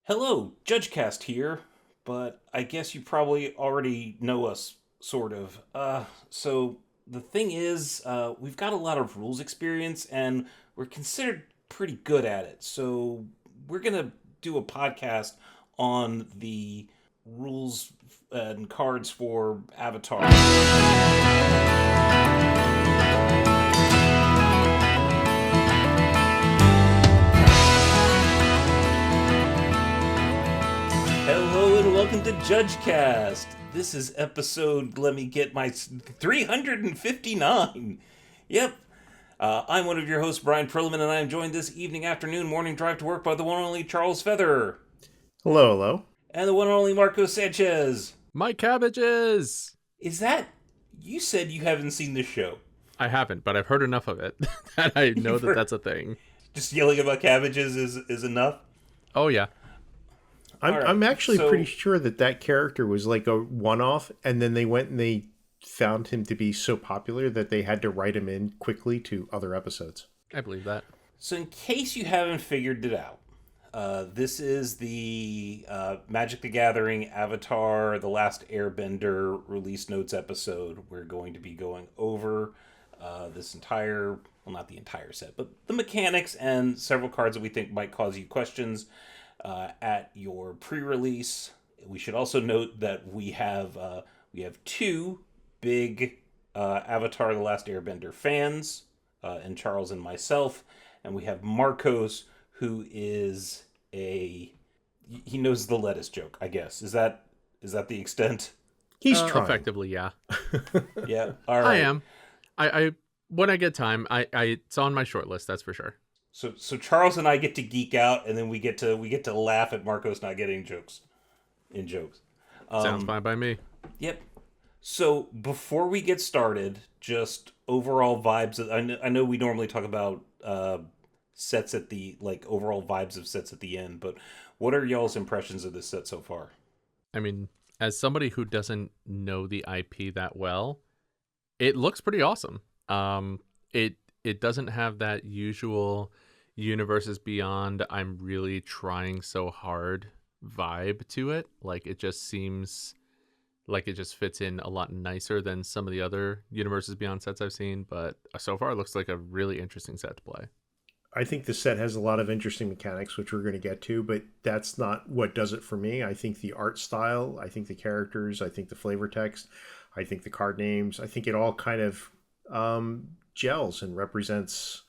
Hello, JudgeCast here, but I guess you probably already know us, sort of. So the thing is, we've got a lot of rules experience and we're considered pretty good at it. So we're gonna do a podcast on the rules and cards for Avatar. Hello and welcome to JudgeCast. This is episode, let me get my 359. Yep. I'm one of your hosts, Bryan Charles, and I am joined this evening, afternoon, morning drive to work by the one and only Charles Feather. Hello, hello. And the one and only Marco Sanchez. My cabbages! Is that... You said you haven't seen this show. I haven't, but I've heard enough of it that I know that that's a thing. Just yelling about cabbages is enough? Oh, yeah. I'm actually pretty sure that character was like a one-off, and then they went and they found him to be so popular that they had to write him in quickly to other episodes. I believe that. So in case you haven't figured it out, this is the Magic the Gathering Avatar The Last Airbender release notes episode. We're going to be going over this entire, well, not the entire set, but the mechanics and several cards that we think might cause you questions at your pre-release. We should also note that we have two big Avatar The Last Airbender fans, and Charles and myself, and we have Marcos, who is he knows the lettuce joke, I guess. Is that the extent? He's trying. Effectively, yeah. Yeah, all right. I am. I when I get time, it's on my short list, that's for sure. So Charles and I get to geek out, and then we get to laugh at Marcos not getting jokes. Sounds fine by me. Yep. So before we get started, just overall vibes. I know we normally talk about sets at the overall vibes of sets at the end, but what are y'all's impressions of this set so far? I mean, as somebody who doesn't know the IP that well, it looks pretty awesome. It doesn't have that usual Universes Beyond, I'm really trying so hard vibe to it. Like, it just seems like it just fits in a lot nicer than some of the other Universes Beyond sets I've seen, but so far it looks like a really interesting set to play. I think the set has a lot of interesting mechanics, which we're going to get to, but that's not what does it for me. I think the art style, I think the characters, I think the flavor text, I think the card names, I think it all kind of gels and represents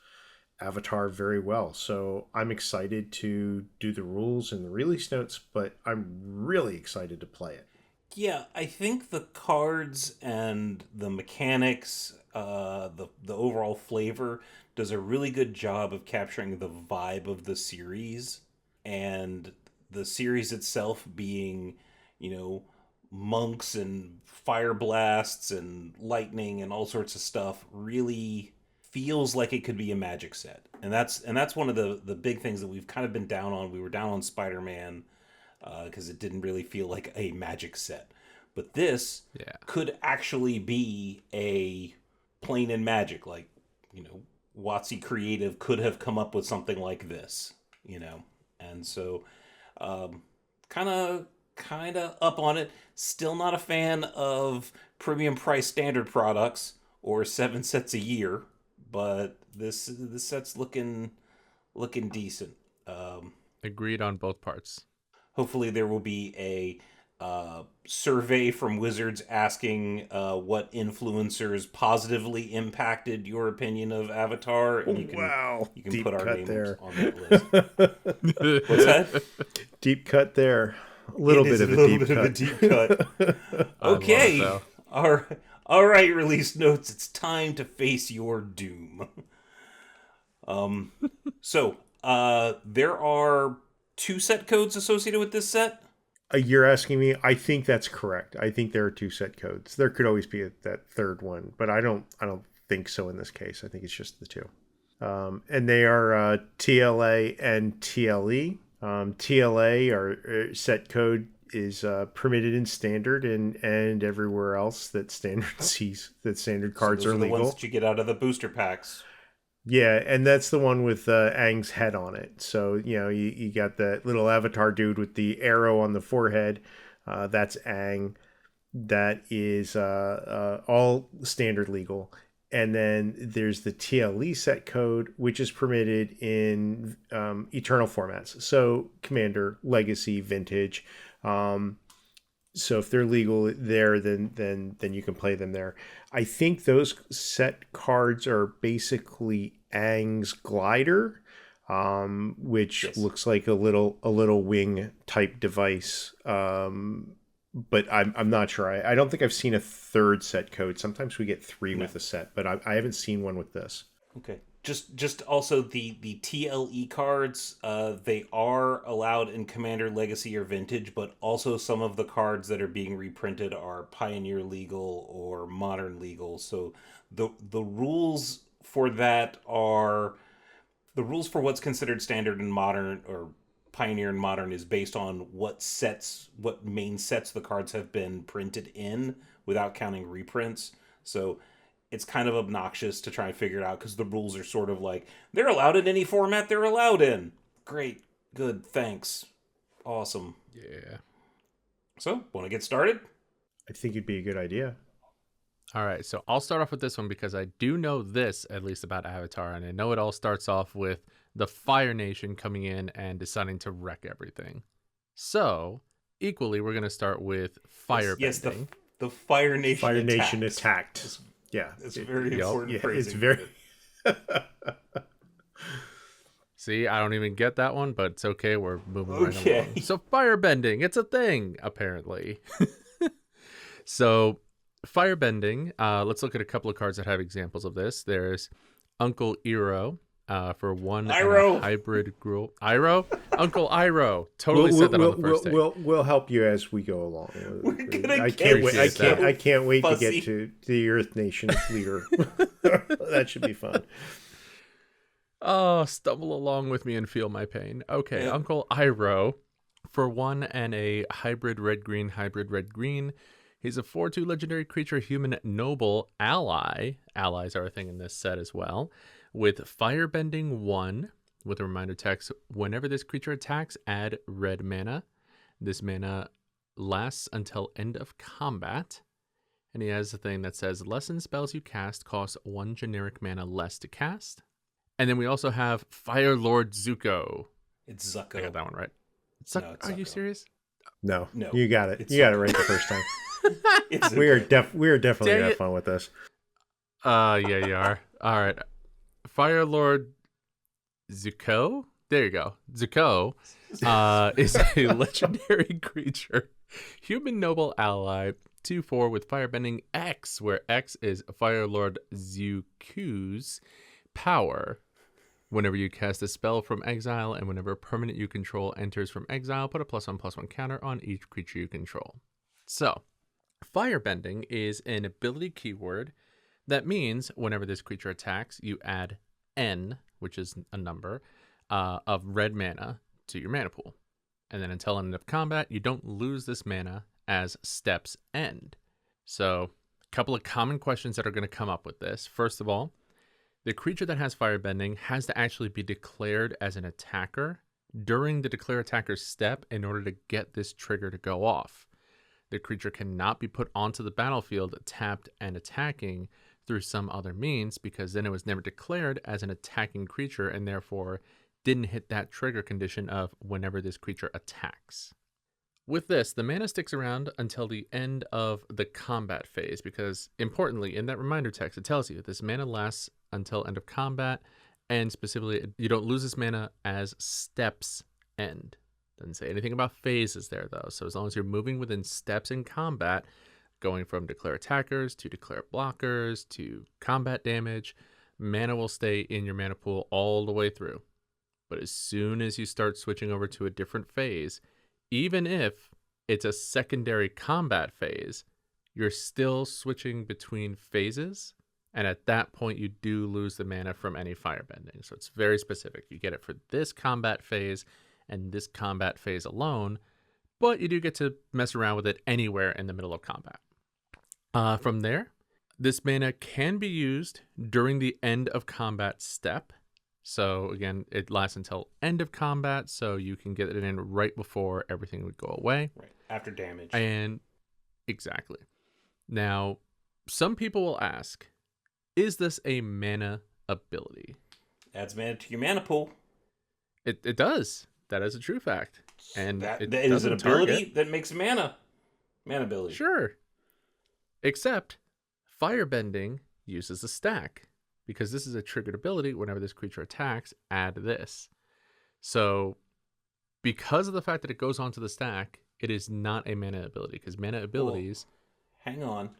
Avatar very well. So I'm excited to do the rules and the release notes, but I'm really excited to play it. Yeah, I think the cards and the mechanics, the overall flavor does a really good job of capturing the vibe of the series, and the series itself being, monks and fire blasts and lightning and all sorts of stuff really feels like it could be a Magic set. And that's one of the big things that we've kind of been down on. We were down on Spider-Man because it didn't really feel like a Magic set. But this could actually be a plain in Magic. Like, WotC Creative could have come up with something like this, And so kind of up on it. Still not a fan of premium price standard products or 7 sets a year, but this set's looking decent. Agreed on both parts. Hopefully there will be a survey from Wizards asking what influencers positively impacted your opinion of Avatar, and you can Deep put our cut names there on that list. What's that? Deep cut there. A little bit of a deep cut. Okay. All right, release notes. It's time to face your doom. So there are 2 set codes associated with this set. You're asking me? I think that's correct. I think there are 2 set codes. There could always be that third one, but I don't think so in this case. I think it's just the 2. And they are TLA and TLE. TLA, or set code, is permitted in standard and everywhere else that standard sees that standard cards so those are the legal. ones that you get out of the booster packs. Yeah, and that's the one with Aang's head on it. So, you got that little avatar dude with the arrow on the forehead. That's Aang. That is all standard legal. And then there's the TLE set code, which is permitted in eternal formats. So Commander, Legacy, Vintage. So if they're legal there, then you can play them there. I think those set cards are basically Aang's glider, which Yes. looks like a little wing type device. But I'm not sure. I don't think I've seen a third set code. Sometimes we get three with a set, but I haven't seen one with this. Okay. Just also the TLE cards, they are allowed in Commander Legacy or Vintage, but also some of the cards that are being reprinted are Pioneer legal or Modern legal. So the rules for that are the rules for what's considered standard and modern or Pioneer and Modern is based on what main sets the cards have been printed in without counting reprints. So it's kind of obnoxious to try and figure it out because the rules are sort of like they're allowed in any format they're allowed in. Great, good, thanks, awesome. Yeah. So, want to get started? I think it'd be a good idea. All right, so I'll start off with this one because I do know this, at least about Avatar, and I know it all starts off with the Fire Nation coming in and deciding to wreck everything. So, equally, we're going to start with Firebending. Yes, the Fire Nation Fire Nation attacks. attacked. Yeah, It's very important yeah, phrasing. it's very. See, I don't even get that one, but it's okay. We're moving right Okay. along. So, Firebending, it's a thing, apparently. So, Firebending, let's look at a couple of cards that have examples of this. There's Uncle Iroh for one and a hybrid gruel. Iroh? Uncle Iroh. Totally said that on the first day. We'll help you as we go along. We're gonna I get can't wait. I can't wait to get to the Earth Nation leader. That should be fun. Oh, stumble along with me and feel my pain. Okay, yeah. Uncle Iroh for one and a hybrid red-green, He's a 4/2 legendary creature, human noble ally. Allies are a thing in this set as well. With Firebending 1, with a reminder text, whenever this creature attacks, add red mana. This mana lasts until end of combat. And he has a thing that says, lessen spells you cast cost 1 generic mana less to cast. And then we also have Fire Lord Zuko. It's Zuko. I got that one right. No, it's Are you Zuko. serious? No, No, you got it. it's You got it right the first time. We are definitely gonna have fun with this. Yeah, you are. All right. Fire Lord Zuko. There you go. Zuko is a legendary creature, human noble ally, 2/4 with Firebending X, where X is Fire Lord Zuko's power. Whenever you cast a spell from exile and whenever a permanent you control enters from exile, put a +1/+1 counter on each creature you control. So, Firebending is an ability keyword that means whenever this creature attacks, you add N, which is a number, of red mana to your mana pool. And then until end of combat, you don't lose this mana as steps end. So, a couple of common questions that are going to come up with this. First of all, the creature that has Firebending has to actually be declared as an attacker during the declare attacker's step in order to get this trigger to go off. The creature cannot be put onto the battlefield tapped and attacking through some other means because then it was never declared as an attacking creature and therefore didn't hit that trigger condition of whenever this creature attacks. With this, the mana sticks around until the end of the combat phase because, importantly, in that reminder text, it tells you this mana lasts until end of combat, and specifically, you don't lose this mana as steps end. Doesn't say anything about phases there, though. So as long as you're moving within steps in combat, going from declare attackers to declare blockers to combat damage, mana will stay in your mana pool all the way through. But as soon as you start switching over to a different phase, even if it's a secondary combat phase, you're still switching between phases. And at that point, you do lose the mana from any Firebending. So it's very specific. You get it for this combat phase and this combat phase alone, but you do get to mess around with it anywhere in the middle of combat. From there, This mana can be used during the end of combat step. So again, it lasts until end of combat, so you can get it in right before everything would go away. Right. After damage. And exactly. Now, some people will ask, is this a mana ability? Adds mana to your mana pool. It does. That is a true fact. And it is an ability that makes mana. Mana ability. Sure. Except Firebending uses a stack. Because this is a triggered ability, whenever this creature attacks, add this. So, because of the fact that it goes onto the stack, it is not a mana ability. Because mana abilities... Hang on.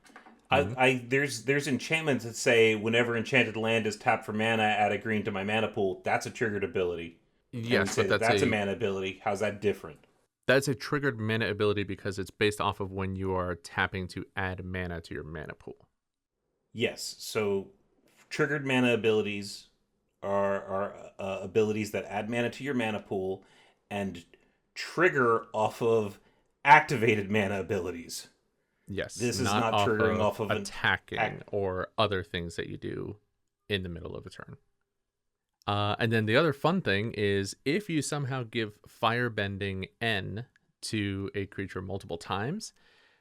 There's enchantments that say whenever enchanted land is tapped for mana, add a green to my mana pool. That's a triggered ability. Yes, but that's a mana ability. How's that different? That's a triggered mana ability because it's based off of when you are tapping to add mana to your mana pool. Yes, so triggered mana abilities are abilities that add mana to your mana pool and trigger off of activated mana abilities. Yes, this is not triggering off of attacking or other things that you do in the middle of a turn. And then the other fun thing is if you somehow give Firebending N to a creature multiple times,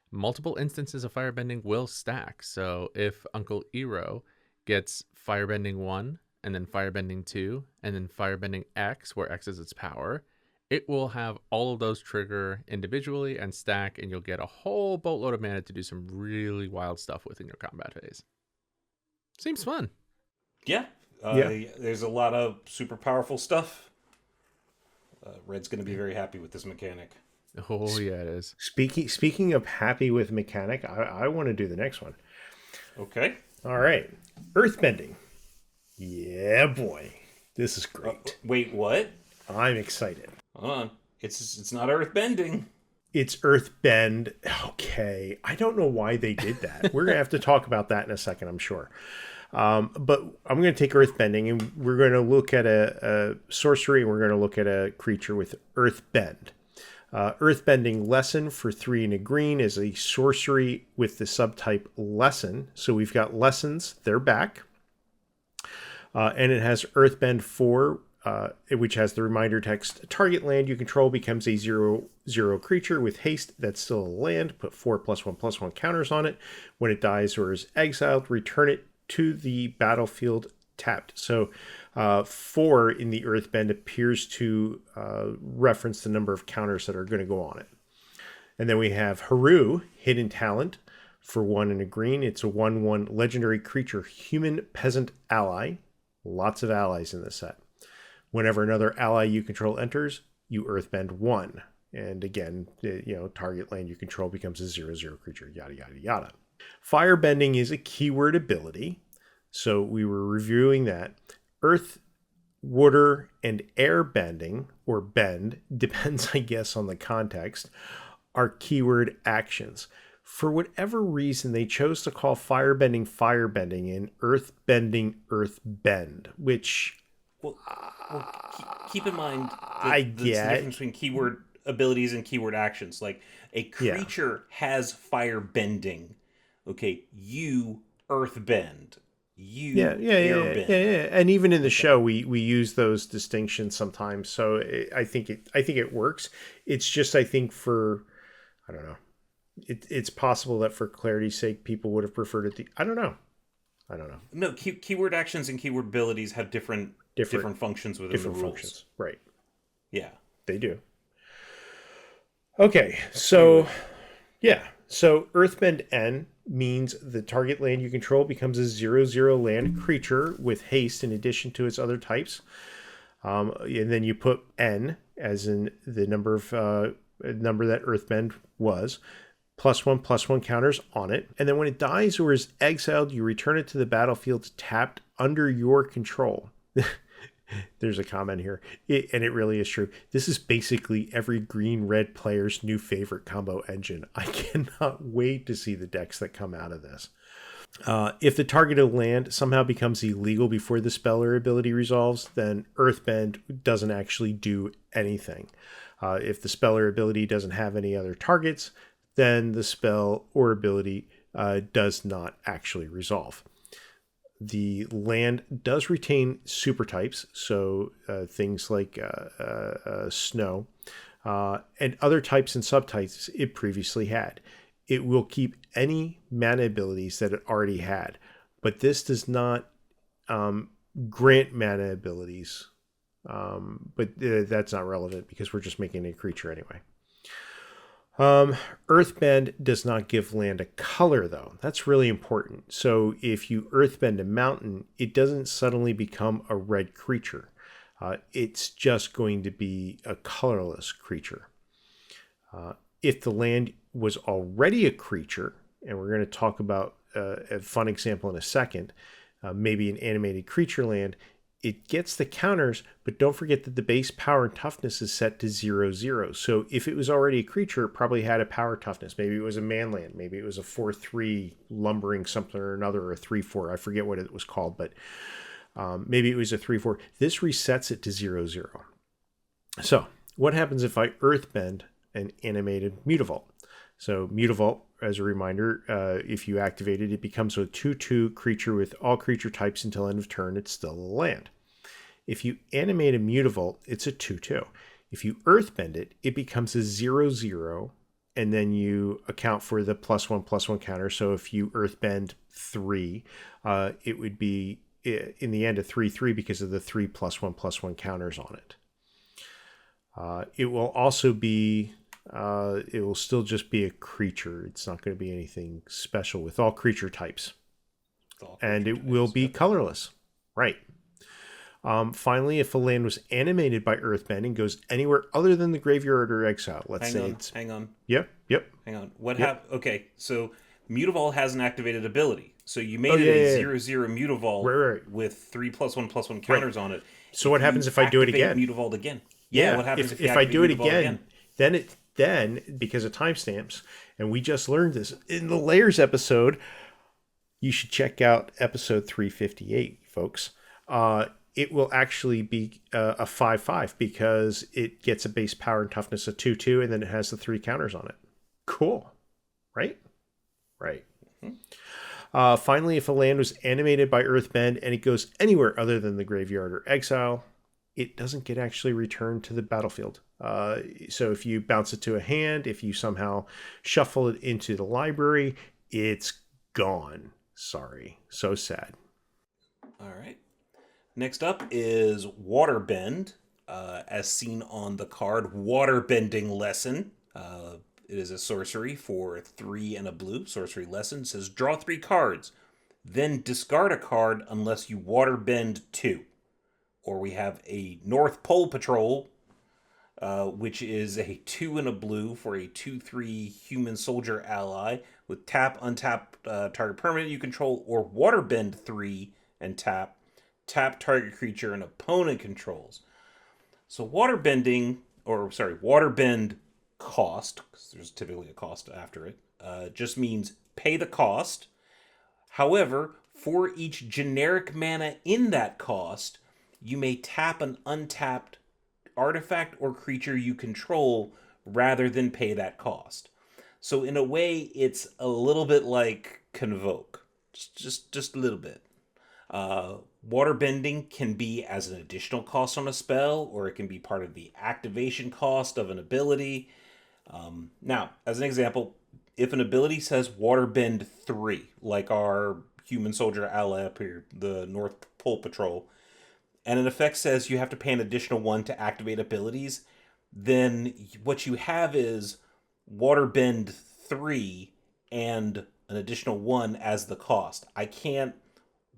multiple instances of Firebending will stack. So if Uncle Ero gets Firebending 1, and then Firebending 2, and then Firebending X, where X is its power, it will have all of those trigger individually and stack, and you'll get a whole boatload of mana to do some really wild stuff within your combat phase. Seems fun. Yeah. There's a lot of super powerful stuff. Red's going to be very happy with this mechanic. Oh, yeah, it is. Speaking of happy with mechanic, I want to do the next one. Okay. All right. Earthbending. Yeah, boy. This is great. Wait, what? I'm excited. Hold on. It's not Earthbending. It's Earthbend. Okay. I don't know why they did that. We're going to have to talk about that in a second, I'm sure. But I'm going to take Earthbending, and we're going to look at a sorcery, and we're going to look at a creature with Earthbend. Earthbending Lesson for 3 and a green is a sorcery with the subtype Lesson. So we've got Lessons, they're back. And it has Earthbend 4, which has the reminder text, target land you control becomes a 0/0 creature with haste that's still a land. Put 4+1/+1 counters on it. When it dies or is exiled, return it to the battlefield tapped. So 4 in the Earthbend appears to reference the number of counters that are going to go on it. And then we have Haru, Hidden Talent, for 1 and a green. It's a 1/1 legendary creature, human peasant ally. Lots of allies in this set. Whenever another ally you control enters, you Earthbend 1. And again, target land you control becomes a 0/0 creature, yada, yada, yada. Firebending is a keyword ability. So we were reviewing that. Earth, water, and air bending, or bend, depends, I guess, on the context, are keyword actions. For whatever reason, they chose to call Firebending Firebending and Earthbending Earthbend, which... Well, keep in mind the difference between keyword abilities and keyword actions. Like, a creature has Firebending. Okay, you Earthbend. You Airbend. Yeah. And even in the show, we use those distinctions sometimes. So I think it works. It's just, I think I don't know. It's possible that for clarity's sake, people would have preferred it. I don't know. No, keyword actions and keyword abilities have different functions within the rules. Functions, right? Yeah, they do. Okay, so so Earthbend N means the target land you control becomes a 0/0 land creature with haste in addition to its other types. And then you put N as in the number that Earthbend was, +1/+1 counters on it. And then when it dies or is exiled, you return it to the battlefield tapped under your control. There's a comment here, and it really is true. This is basically every green-red player's new favorite combo engine. I cannot wait to see the decks that come out of this. If the targeted land somehow becomes illegal before the spell or ability resolves, then Earthbend doesn't actually do anything. If the spell or ability doesn't have any other targets, then the spell or ability does not actually resolve. The land does retain super types, so things like snow and other types and subtypes it previously had. It will keep any mana abilities that it already had, but this does not grant mana abilities. But that's not relevant because we're just making a creature anyway. Earthbend does not give land a color, though. That's really important. So if you earthbend a mountain, it doesn't suddenly become a red creature. It's just going to be a colorless creature. If the land was already a creature, and we're going to talk about a fun example in a second, maybe an animated creature land, it gets the counters, but don't forget that the base power and toughness is set to 0/0. So if it was already a creature, it probably had a power toughness. Maybe it was a manland. Maybe it was a 4/3 lumbering something or another, or a 3/4. I forget what it was called, but maybe it was a 3/4. This resets it to 0/0. So what happens if I earthbend an animated Mutavault? So Mutavault, as a reminder, if you activate it, it becomes a 2/2 creature with all creature types until end of turn. It's still a land. If you animate a Mutavault, it's a 2/2. If you earthbend it, it becomes a 0/0, and then you account for the +1/+1 counter. So if you earthbend 3, it would be in the end a 3/3 because of the 3 +1/+1 counters on it. It will also be it will still just be a creature. It's not going to be anything special with all creature types. And it will be colorless. Right. Finally, if a land was animated by Earthbending, goes anywhere other than the graveyard or exile. Hang on. Yep. Hang on. Okay, so Mutavault has an activated ability. So you made it a 0/0 Mutavault with 3 +1/+1 counters on it. So what happens if I do it again? Mutavault again. Yeah. What happens if I do it again? Then because of timestamps, and we just learned this in the Layers episode, you should check out episode 358, folks. It will actually be a 5/5 because it gets a base power and toughness of 2/2, and then it has the 3 counters on it. Cool, right? Right. Mm-hmm. Finally, if a land was animated by Earthbend and it goes anywhere other than the graveyard or exile, it doesn't get actually returned to the battlefield. So if you bounce it to a hand, if you somehow shuffle it into the library, it's gone. Sorry. So sad. All right. Next up is Waterbend, as seen on the card Waterbending Lesson. It is a sorcery for 3 and a blue. Sorcery Lesson says draw 3 cards, then discard a card unless you waterbend 2. Or we have a North Pole Patrol, which is a 2 and a blue for a 2/3 human soldier ally with tap, untap target permanent you control, or waterbend 3 and tap target creature and opponent controls. So waterbend cost, because there's typically a cost after it, just means pay the cost. However, for each generic mana in that cost, you may tap an untapped artifact or creature you control rather than pay that cost. So in a way, it's a little bit like Convoke, just a little bit. Waterbending can be as an additional cost on a spell, or it can be part of the activation cost of an ability. Now, as an example, if an ability says Waterbend 3, like our human soldier ally up here, the North Pole Patrol, and an effect says you have to pay an additional 1 to activate abilities, then what you have is Waterbend 3 and an additional 1 as the cost. I can't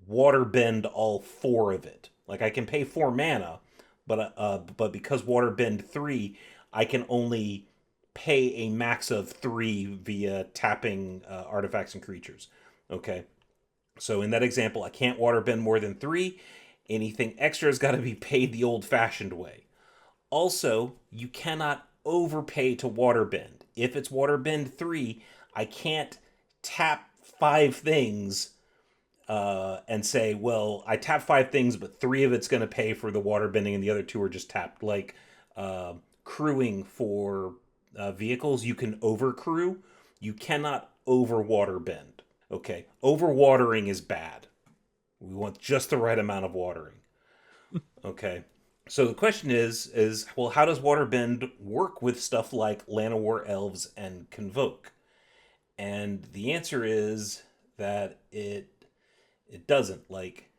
waterbend all 4 of it. Like, I can pay 4 mana, but because Waterbend 3, I can only pay a max of 3 via tapping artifacts and creatures. Okay, so in that example, I can't waterbend more than 3. Anything extra has got to be paid the old-fashioned way. Also, you cannot overpay to waterbend. If it's waterbend 3, I can't tap 5 things and say, well, I tap 5 things, but 3 of it's going to pay for the waterbending and the other 2 are just tapped. Like crewing for vehicles, you can overcrew. You cannot over waterbend. Okay, overwatering is bad. We want just the right amount of watering. Okay. So the question is well, how does Waterbend work with stuff like Llanowar elves and Convoke? And the answer is that it doesn't. Like,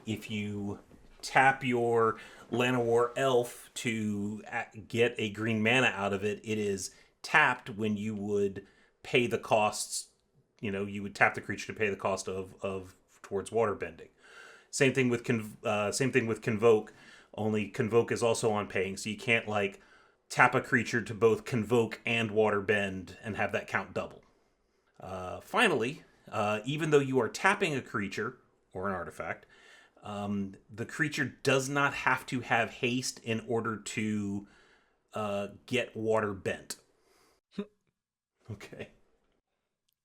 if you tap your Llanowar elf to get a green mana out of it, it is tapped when you would pay the costs. You would tap the creature to pay the cost of towards waterbending. Same thing with Convoke. Only Convoke is also on paying, so you can't like tap a creature to both Convoke and Waterbend and have that count double. Finally, even though you are tapping a creature or an artifact, the creature does not have to have haste in order to get water bent. Okay.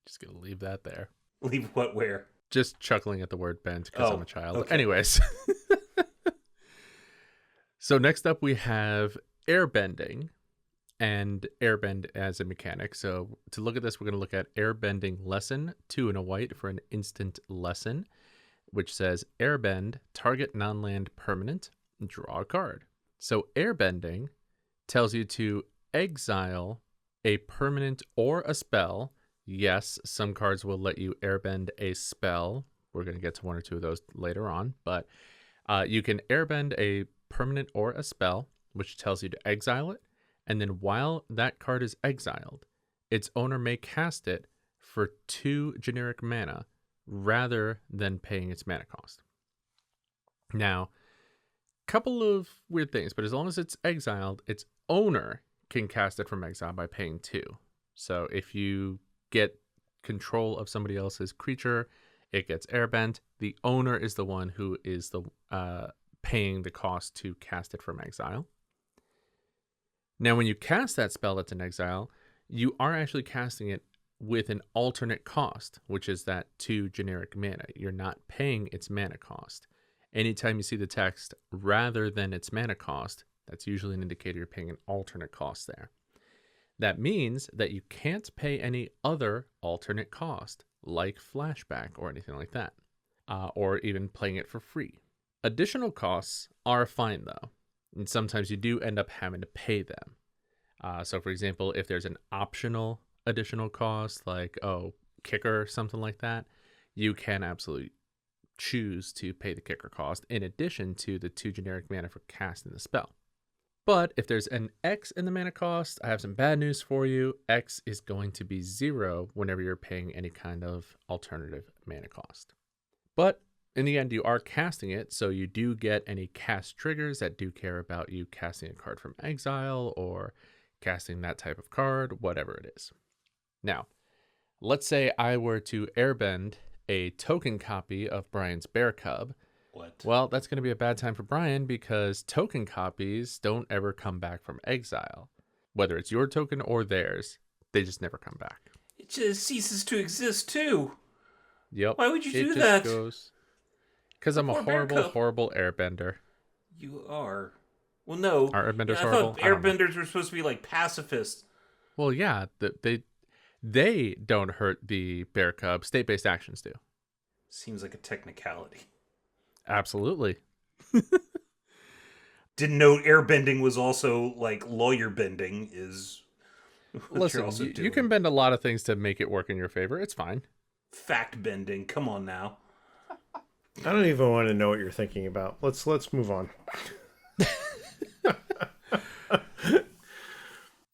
Just gonna leave that there. Leave what where? Just chuckling at the word bent because I'm a child. Okay. Anyways. So next up we have airbending and airbend as a mechanic. So to look at this, we're going to look at airbending lesson, 2 and a white for an instant lesson, which says airbend, target non-land permanent, draw a card. So airbending tells you to exile a permanent or a spell. Yes, some cards will let you airbend a spell. We're going to get to one or two of those later on, but you can airbend a permanent or a spell, which tells you to exile it, and then while that card is exiled, its owner may cast it for 2 generic mana rather than paying its mana cost. Now, couple of weird things, but as long as it's exiled, its owner can cast it from exile by paying 2. So if you get control of somebody else's creature, it gets airbent. The owner is the one who is the paying the cost to cast it from exile. Now, when you cast that spell that's in exile, you are actually casting it with an alternate cost, which is that 2 generic mana. You're not paying its mana cost. Anytime you see the text rather than its mana cost, that's usually an indicator you're paying an alternate cost there. That means that you can't pay any other alternate cost, like flashback or anything like that, or even playing it for free. Additional costs are fine, though, and sometimes you do end up having to pay them. So, for example, if there's an optional additional cost, like, kicker, something like that, you can absolutely choose to pay the kicker cost in addition to the 2 generic mana for casting the spell. But if there's an X in the mana cost, I have some bad news for you. X is going to be 0 whenever you're paying any kind of alternative mana cost. But in the end, you are casting it, so you do get any cast triggers that do care about you casting a card from exile or casting that type of card, whatever it is. Now, let's say I were to airbend a token copy of Brian's Bear Cub. What? Well, that's going to be a bad time for Brian because token copies don't ever come back from exile. Whether it's your token or theirs, they just never come back. It just ceases to exist, too. Yep. Why would you do just that? Goes... Because I'm a horrible airbender. You are. Well, no. Are airbenders I horrible? thought airbenders were supposed to be like pacifists. Well, yeah. They don't hurt the bear cub. State-based actions do. Seems like a technicality. Absolutely. Didn't know airbending was also like lawyer bending is. Listen, you can bend a lot of things to make it work in your favor. It's fine. Fact bending. Come on now. I don't even want to know what you're thinking about. Let's move on.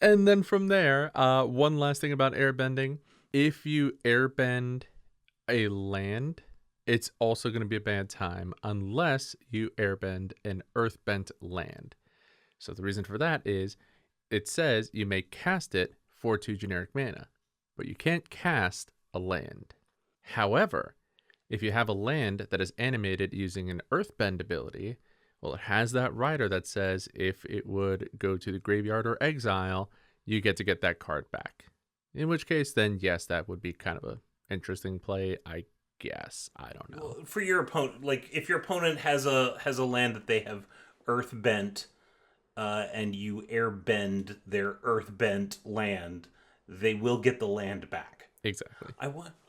And then from there, one last thing about airbending. If you airbend a land, it's also going to be a bad time unless you airbend an earthbent land. So the reason for that is it says you may cast it for 2 generic mana, but you can't cast a land. However, if you have a land that is animated using an earthbend ability, well, it has that rider that says if it would go to the graveyard or exile, you get to get that card back. In which case, then, yes, that would be kind of an interesting play, I guess. I don't know. Well, for your opponent, like if your opponent has a land that they have earthbent, and you airbend their earthbent land, they will get the land back. Exactly.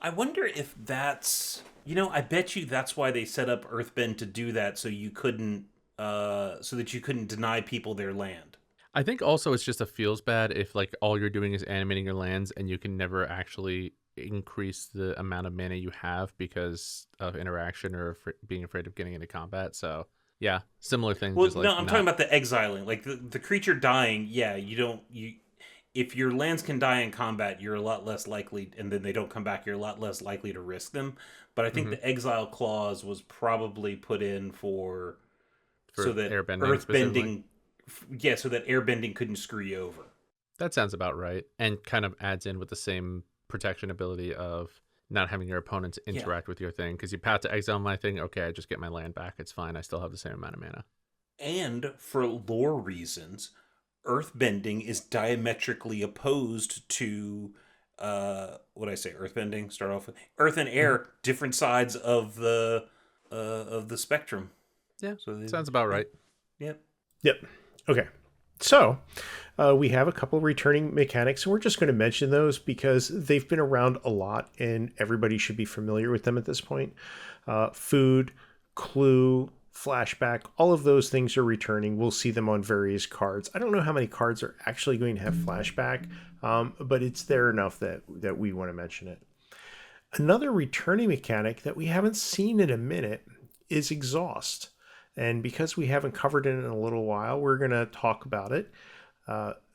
I wonder if that's, I bet you that's why they set up Earthbend to do that, so you couldn't so that you couldn't deny people their land. I think also it's just a feels bad if like all you're doing is animating your lands and you can never actually increase the amount of mana you have because of interaction or being afraid of getting into combat. So yeah, similar thing. Well, Just no, like I'm not talking about the exiling, like the creature dying. Yeah, you if your lands can die in combat, you're a lot less likely, and then they don't come back, you're a lot less likely to risk them. But I think Mhm. the exile clause was probably put in so For that airbending specifically. earthbending, yeah, so that airbending couldn't screw you over. That sounds about right, and kind of adds in with the same protection ability of not having your opponents Yeah, interact with your thing because you path to exile my thing. Okay, I just get my land back. It's fine. I still have the same amount of mana. and for lore reasons, earthbending is diametrically opposed to what I say, earthbending. Start off with earth and Mhm. air, different sides of the spectrum. Yeah, So they, sounds about yeah, right. yep. Yep. Okay. So we have a couple returning mechanics, and we're just going to mention those because they've been around a lot and everybody should be familiar with them at this point. Food, clue, flashback, all of those things are returning. We'll see them on various cards. I don't know how many cards are actually going to have flashback, but it's there enough that we want to mention it. Another returning mechanic that we haven't seen in a minute is exhaust. And because we haven't covered it in a little while, we're going to talk about it.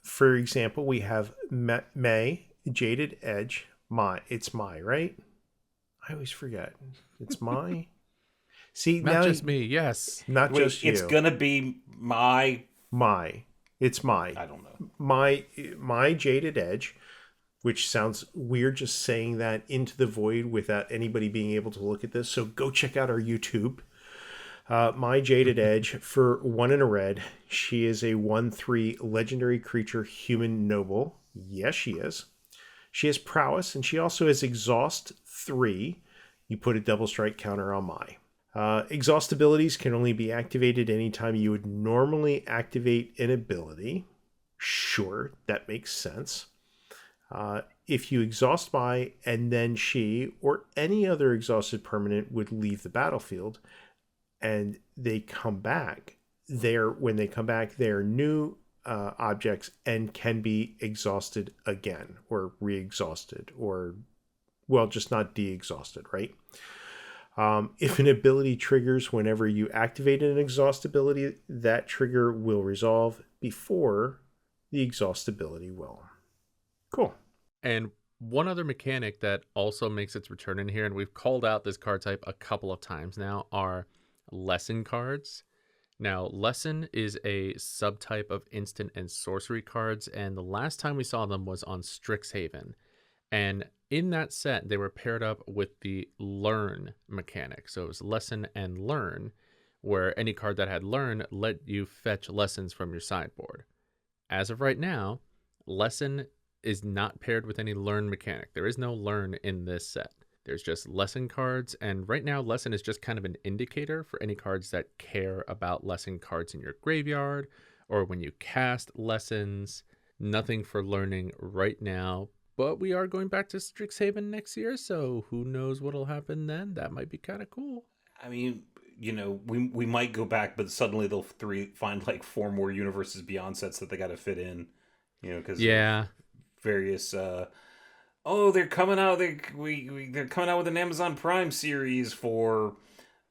For example, we have May, Jaded Edge, it's my, right? I always forget. It's my. See, Not now, just me. Yes. not Wait, just it's you. gonna be my. My. It's my. I don't know. My Jaded Edge, which sounds weird just saying that into the void without anybody being able to look at this. So go check out our YouTube. My Jaded Edge for 1 and a red. She is a 1/3 legendary creature, human noble. Yes, she is. She has prowess, and she also has exhaust 3. You put a double strike counter on my. Exhaust abilities can only be activated anytime you would normally activate an ability. Sure, that makes sense. If you exhaust my, and then she or any other exhausted permanent would leave the battlefield, and they come back, when they come back, they are new objects and can be exhausted again or re-exhausted, or well, just not de-exhausted, right? If an ability triggers whenever you activate an exhaust ability, that trigger will resolve before the exhaust ability will. Cool. And one other mechanic that also makes its return in here, and we've called out this card type a couple of times now, are lesson cards. Now, lesson is a subtype of instant and sorcery cards, and the last time we saw them was on Strixhaven. And in that set, they were paired up with the learn mechanic. So it was lesson and learn, where any card that had learn let you fetch lessons from your sideboard. As of right now, lesson is not paired with any learn mechanic. There is no learn in this set. There's just lesson cards, and right now lesson is just kind of an indicator for any cards that care about lesson cards in your graveyard or when you cast lessons. Nothing for learning right now, but we are going back to Strixhaven next year, so who knows what'll happen then. That might be kind of cool. I mean, we might go back, but suddenly they'll find like 4 more universes beyond sets that they got to fit in, because Yeah. of various. They're coming out. They're coming out with an Amazon Prime series for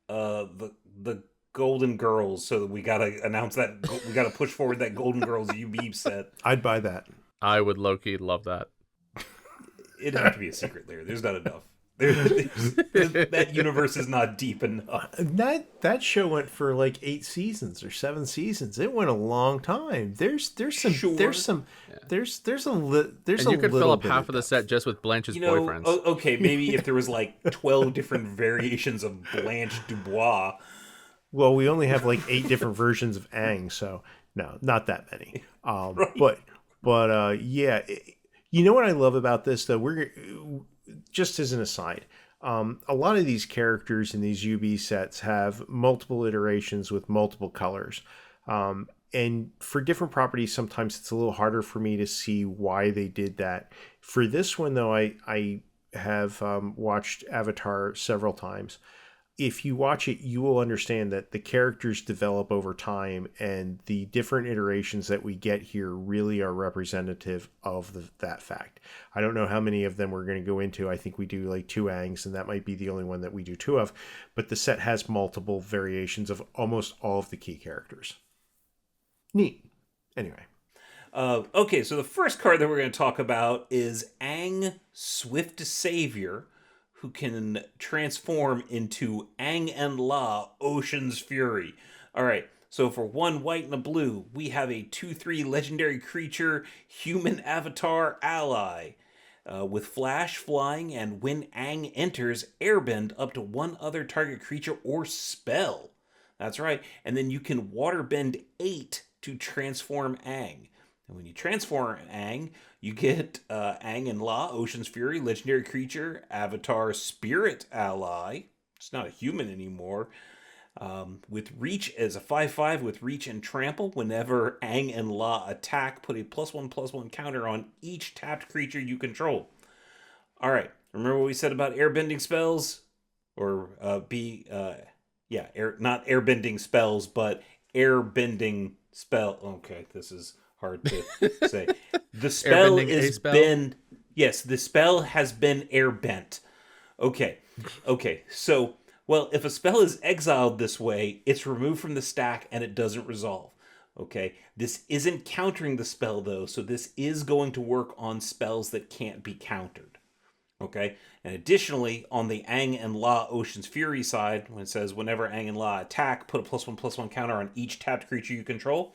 the Golden Girls, so that we gotta announce that we gotta push forward that Golden Girls UB set. I'd buy that. I would low-key love that. It'd have to be a secret layer. There's not enough. That universe is not deep enough. That show went for like 8 seasons or 7 seasons. It went a long time. There's some Sure. there's a And you could fill up half of the set just with Blanche's boyfriends. Okay, maybe if there was like 12 different variations of Blanche Dubois. Well, we only have like 8 different versions of Aang, so no, not that many. Right. But yeah, you know what I love about this though? We're just as an aside, a lot of these characters in these UB sets have multiple iterations with multiple colors. And for different properties, sometimes it's a little harder for me to see why they did that. For this one, though, I have watched Avatar several times, if you watch it, you will understand that the characters develop over time, and the different iterations that we get here really are representative of that fact. I don't know how many of them we're going to go into. I think we do like 2 Aangs, and that might be the only one that we do 2 of. But the set has multiple variations of almost all of the key characters. Neat. Anyway. Okay, so the first card that we're going to talk about is Aang Swift Savior, who can transform into Aang and La, Ocean's Fury. All right, so for 1 white and a blue, we have a 2/3 legendary creature, human avatar ally. With flash, flying, and when Aang enters, airbend up to 1 other target creature or spell. That's right, and then you can waterbend 8 to transform Aang. And when you transform Aang, you get Aang and La, Ocean's Fury, legendary creature, avatar spirit ally. It's not a human anymore. With reach as a 5/5 with reach and trample. Whenever Aang and La attack, put a +1/+1 counter on each tapped creature you control. All right, remember what we said about airbending spells? Or not airbending spells, but airbending spell. Okay, this is hard to say. The spell Airbending is a spell? been yes, the spell has been airbent. Okay. So, well, if a spell is exiled this way, it's removed from the stack and it doesn't resolve. Okay. This isn't countering the spell though, so this is going to work on spells that can't be countered. Okay. And additionally, on the Aang and La Ocean's Fury side, when it says whenever Aang and La attack, put a +1/+1 counter on each tapped creature you control.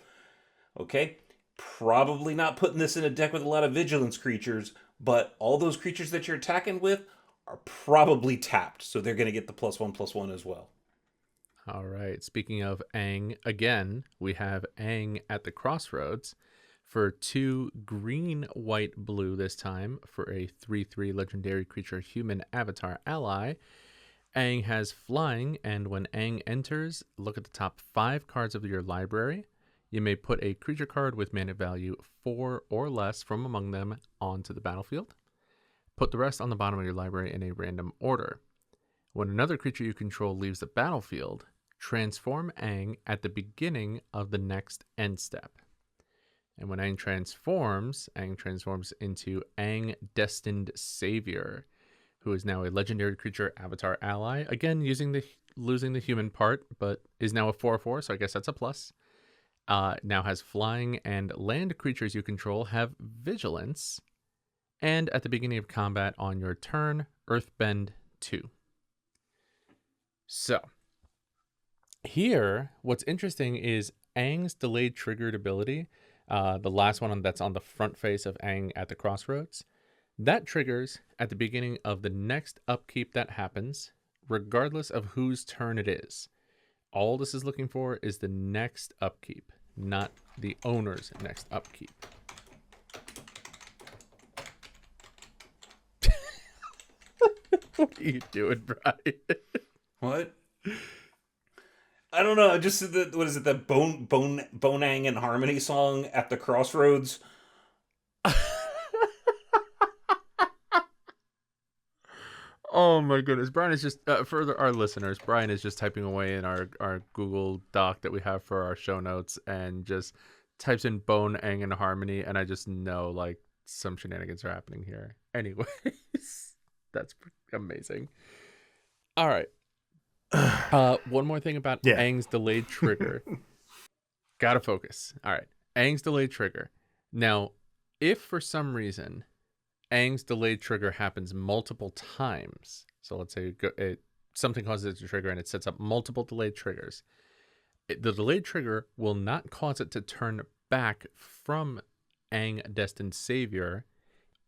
Okay. Probably not putting this in a deck with a lot of vigilance creatures, but all those creatures that you're attacking with are probably tapped, so they're going to get the +1/+1 as well. All right. Speaking of Aang, again, we have Aang at the Crossroads for 2 green, white, blue this time for a 3/3 legendary creature human avatar ally. Aang has flying, and when Aang enters, look at the top 5 cards of your library. You may put a creature card with mana value 4 or less from among them onto the battlefield. Put the rest on the bottom of your library in a random order. When another creature you control leaves the battlefield, transform Aang at the beginning of the next end step. And when Aang transforms into Aang Destined Savior, who is now a legendary creature avatar ally. Again, losing the human part, but is now a 4/4, so I guess that's a plus. Now has flying, and land creatures you control have vigilance. And at the beginning of combat on your turn, Earthbend 2. So, here, what's interesting is Aang's delayed triggered ability, the last one that's on the front face of Aang at the Crossroads, that triggers at the beginning of the next upkeep that happens, regardless of whose turn it is. All this is looking for is the next upkeep, not the owner's next upkeep. What are you doing, Brian? What? I don't know. Just what is it? The Bonang and Harmony song at the Crossroads. Oh my goodness. Brian is just, for our listeners, Brian is just typing away in our Google Doc that we have for our show notes and just types in Bone, Aang, and Harmony, and I just know, like, some shenanigans are happening here. Anyways, that's amazing. All right. One more thing about Aang's delayed trigger. Gotta focus. All right. Aang's delayed trigger. Now, if for some reason Aang's delayed trigger happens multiple times, so let's say something causes it to trigger and it sets up multiple delayed triggers, the delayed trigger will not cause it to turn back from Aang Destined Savior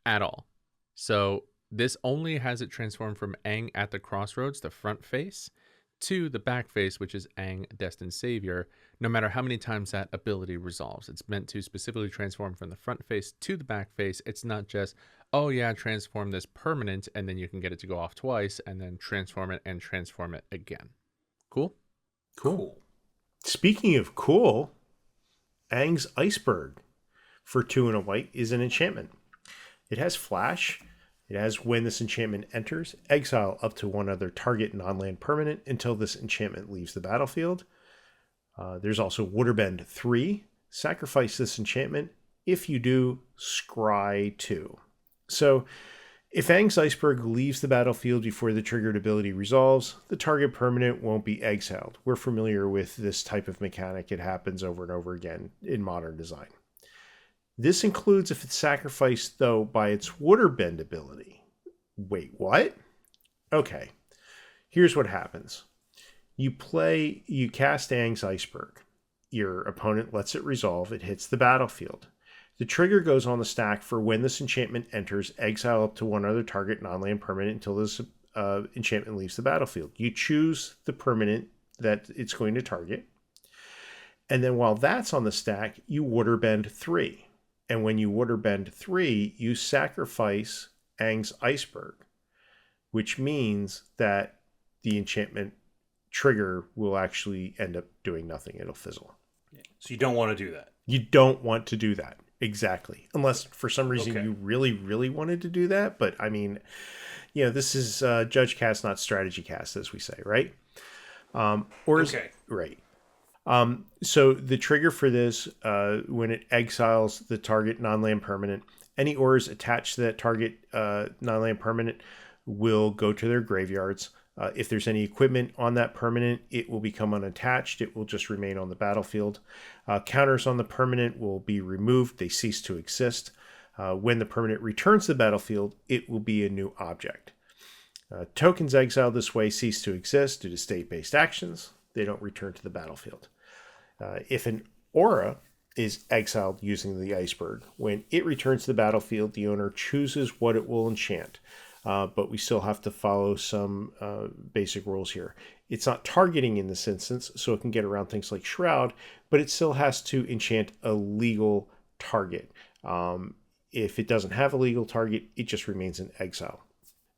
at all. So this only has it transform from Aang at the Crossroads, the front face, to the back face, which is Aang Destined Savior, no matter how many times that ability resolves. It's meant to specifically transform from the front face to the back face. It's not just, oh yeah, transform this permanent, and then you can get it to go off twice, and then transform it and transform it again. Cool? Cool. Speaking of cool, Aang's Iceberg for 2 and a white is an enchantment. It has flash, It has when this enchantment enters, exile up to one other target non-land permanent until this enchantment leaves the battlefield. There's also Waterbend 3. Sacrifice this enchantment. If you do, scry 2. So if Aang's Iceberg leaves the battlefield before the triggered ability resolves, the target permanent won't be exiled. We're familiar with this type of mechanic. It happens over and over again in modern design. This includes if it's sacrificed, though, by its Waterbend ability. Wait, what? Okay, here's what happens. You cast Aang's Iceberg. Your opponent lets it resolve. It hits the battlefield. The trigger goes on the stack for when this enchantment enters, exile up to one other target non-land permanent until this enchantment leaves the battlefield. You choose the permanent that it's going to target. And then while that's on the stack, you Waterbend 3. And when you Waterbend 3, you sacrifice Aang's Iceberg, which means that the enchantment trigger will actually end up doing nothing. It'll fizzle. So you don't want to do that. You don't want to do that. Exactly. Unless for some reason you really, really wanted to do that. But I mean, this is JudgeCast, not StrategyCast, as we say, right? Right. So the trigger for this, when it exiles the target non-land permanent, any auras attached to that target non-land permanent will go to their graveyards. If there's any equipment on that permanent, it will become unattached. It will just remain on the battlefield. Counters on the permanent will be removed. They cease to exist. When the permanent returns to the battlefield, it will be a new object. Tokens exiled this way cease to exist due to state-based actions. They don't return to the battlefield. If an aura is exiled using the iceberg, when it returns to the battlefield, the owner chooses what it will enchant. But we still have to follow some basic rules here. It's not targeting in this instance, so it can get around things like Shroud, but it still has to enchant a legal target. If it doesn't have a legal target, it just remains in exile.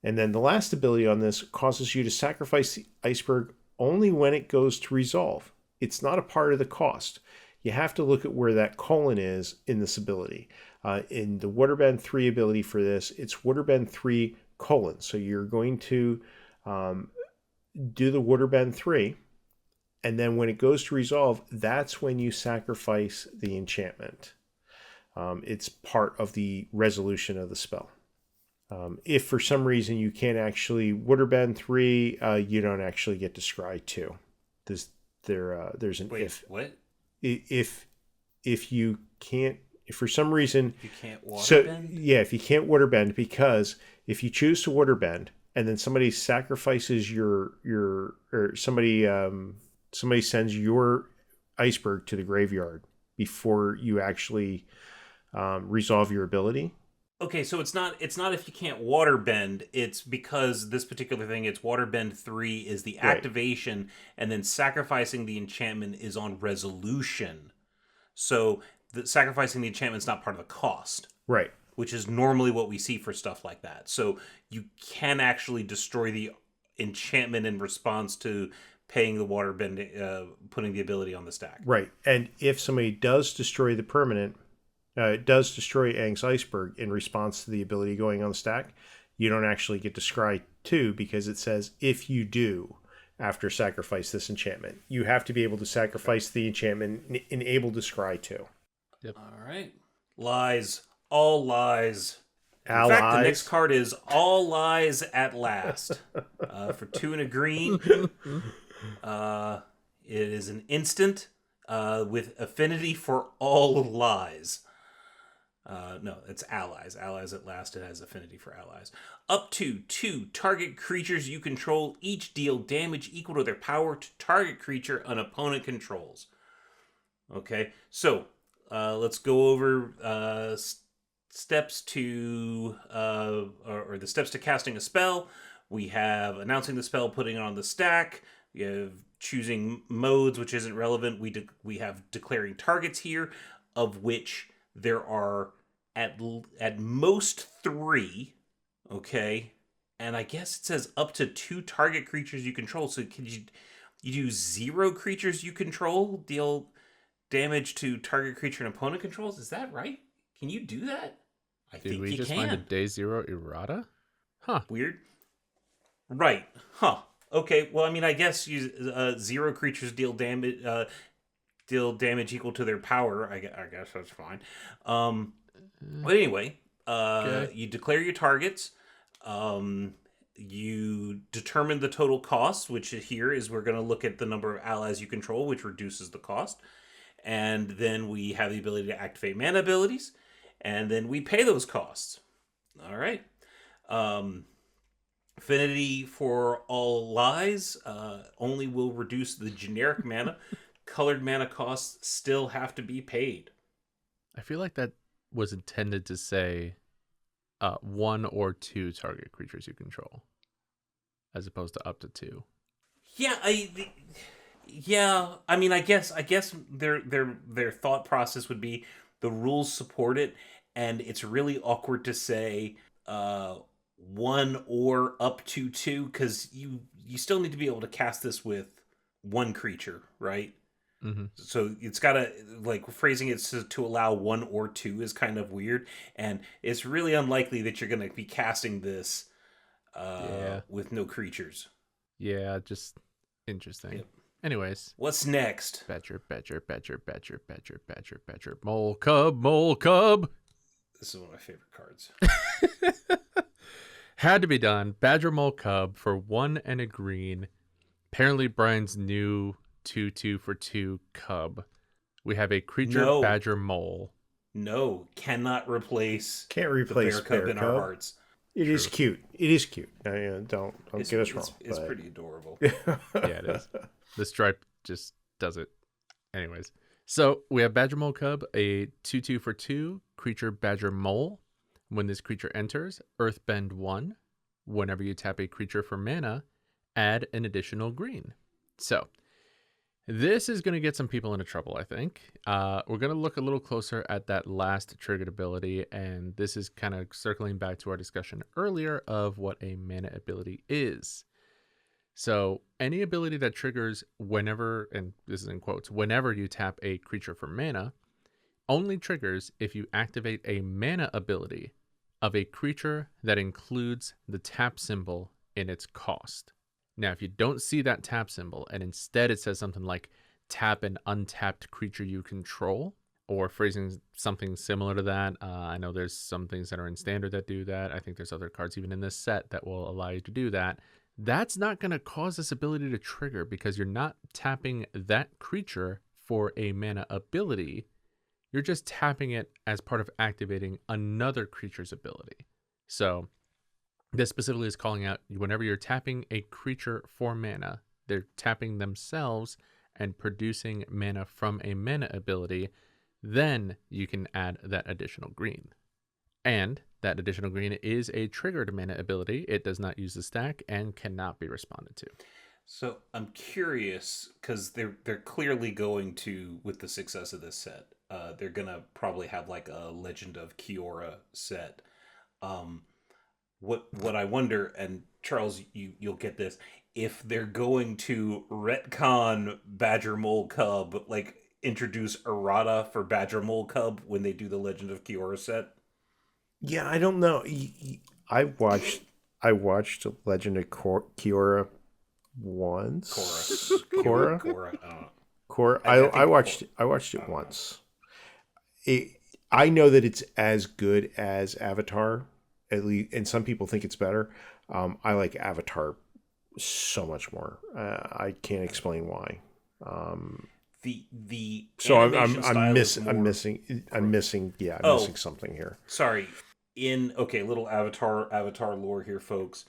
And then the last ability on this causes you to sacrifice the iceberg only when it goes to resolve. It's not a part of the cost. You have to look at where that colon is in this ability. In the Waterbend 3 ability for this, it's Waterbend 3 : so you're going to do the Waterbend 3, and then when it goes to resolve, that's when you sacrifice the enchantment. It's part of the resolution of the spell. If for some reason you can't actually Waterbend 3, you don't actually get to scry 2. There's an if. What? If you can't, if for some reason you can't waterbend? If you can't waterbend, because if you choose to waterbend and then somebody sacrifices or somebody sends your iceberg to the graveyard before you actually resolve your ability. Okay, so it's not if you can't waterbend, it's because this particular thing, it's Waterbend 3 is the activation, right, and then sacrificing the enchantment is on resolution. So sacrificing the enchantment is not part of the cost. Right. Which is normally what we see for stuff like that. So you can actually destroy the enchantment in response to paying the waterbend, putting the ability on the stack. Right. And if somebody does destroy the permanent, does destroy Aang's Iceberg in response to the ability going on the stack, you don't actually get to scry 2 because it says if you do after sacrifice this enchantment. You have to be able to sacrifice the enchantment and able to scry 2. Yep. All right. Lies. All lies. In fact, the next card is All Lies at Last. For 2 and a green. It is an instant with affinity for all lies. No, it's allies. Allies at last. It has affinity for allies. Up to 2 target creatures you control each deal damage equal to their power to target creature an opponent controls. Okay, so let's go over steps to or the steps to casting a spell. We have announcing the spell, putting it on the stack. We have choosing modes, which isn't relevant. We have declaring targets here, of which there are at most 3, okay? And I guess it says up to 2 target creatures you control. So can you do 0 creatures you control, deal damage to target creature and opponent controls? Is that right? Can you do that? I think you can. Did we just find a day 0 errata? Huh. Weird. Right. Huh. Okay. Well, I mean, I guess you 0 creatures deal damage equal to their power. I guess that's fine. But anyway, Okay. you declare your targets. You determine the total cost, which here is we're going to look at the number of allies you control, which reduces the cost. And then we have the ability to activate mana abilities. And then we pay those costs. All right. Affinity for all lies only will reduce the generic mana. Colored mana costs still have to be paid. I feel like that was intended to say 1 or 2 target creatures you control, as opposed to up to 2. Yeah, I mean, I guess their thought process would be the rules support it, and it's really awkward to say 1 or up to 2 because you still need to be able to cast this with 1 creature, right? Mm-hmm. So it's gotta, like, phrasing it to allow 1 or 2 is kind of weird, and it's really unlikely that you're gonna be casting this with no creatures. Yeah, just interesting. Yep. Anyways, What's next? badger, mole cub. This is one of my favorite cards. Had to be done. Badger, mole, cub for 1 and a green. Apparently, Brian's new 2/2 for 2 cub. We have a creature, No. badger, mole. No, cannot replace. Can't replace the bear cub bear in cub. our hearts. It is cute. It is cute. Don't get us wrong. It's but- pretty adorable. Yeah, it is. The stripe just does it. Anyways, so we have badger, mole, cub, a 2/2 for 2 creature, badger, mole. When this creature enters, Earthbend 1. Whenever you tap a creature for mana, add an additional green. So this is going to get some people into trouble, I think. We're going to look a little closer at that last triggered ability, and this is kind of circling back to our discussion earlier of what a mana ability is. So any ability that triggers whenever, and this is in quotes, whenever you tap a creature for mana, only triggers if you activate a mana ability of a creature that includes the tap symbol in its cost. Now, if you don't see that tap symbol and instead it says something like tap an untapped creature you control, or phrasing something similar to that, I know there's some things that are in standard that do that. I think there's other cards even in this set that will allow you to do that. That's not going to cause this ability to trigger because you're not tapping that creature for a mana ability. You're just tapping it as part of activating another creature's ability. So this specifically is calling out whenever you're tapping a creature for mana, they're tapping themselves and producing mana from a mana ability. Then you can add that additional green. And that additional green is a triggered mana ability. It does not use the stack and cannot be responded to. So I'm curious because they're clearly going to, with the success of this set, they're gonna probably have like a Legend of Kiora set. What I wonder, and Charles, you'll get this, if they're going to retcon Badger Mole Cub, like introduce errata for Badger Mole Cub when they do the Legend of Kiora set. Yeah, I don't know. I watched Legend of Kiora once. Cora. Korra. I watched it once. I know that it's as good as Avatar, at least, and some people think it's better. I like Avatar so much more. I can't explain why. So I'm missing something here. Sorry. Little Avatar lore here, folks.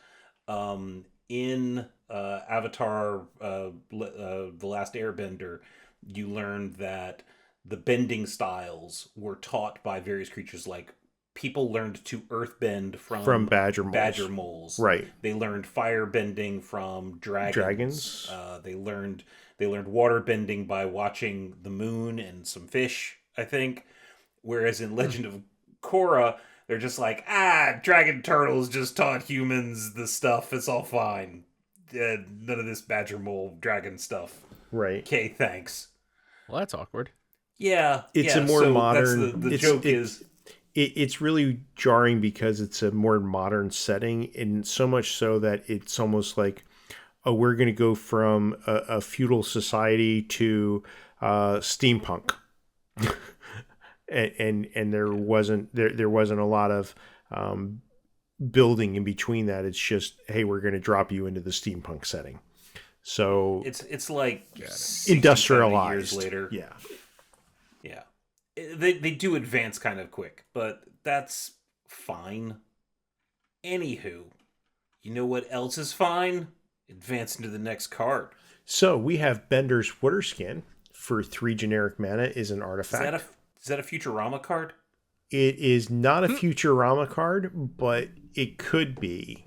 In Avatar, The Last Airbender, you learned that the bending styles were taught by various creatures. Like, people learned to earthbend from badger moles. Right. They learned firebending from dragons. They learned waterbending by watching the moon and some fish, I think. Whereas in Legend of Korra, they're just like, dragon turtles just taught humans the stuff. It's all fine. None of this badger mole dragon stuff. Right. Okay, thanks. Well, that's awkward. Yeah. It's a more modern... The joke is... it's really jarring because it's a more modern setting, and so much so that it's almost like, oh, we're going to go from a feudal society to steampunk, and there wasn't a lot of building in between that. It's just, hey, we're going to drop you into the steampunk setting. So it's like industrialized years later. Yeah. They do advance kind of quick, but that's fine. Anywho, you know what else is fine? Advance into the next card. So we have Bender's Water Skin for 3 generic mana is an artifact. Is that a Futurama card? It is not a Futurama card, but it could be.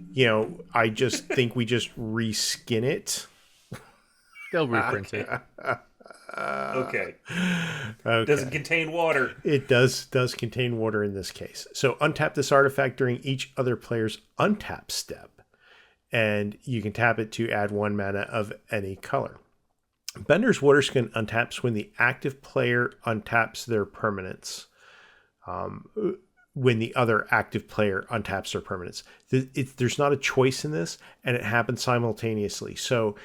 I just think we just reskin it. They'll reprint it. Okay. Doesn't contain water. It does contain water in this case. So untap this artifact during each other player's untap step, and you can tap it to add 1 mana of any color. Bender's Waterskin untaps when the active player untaps their permanents. When the other active player untaps their permanents. There's not a choice in this, and it happens simultaneously. So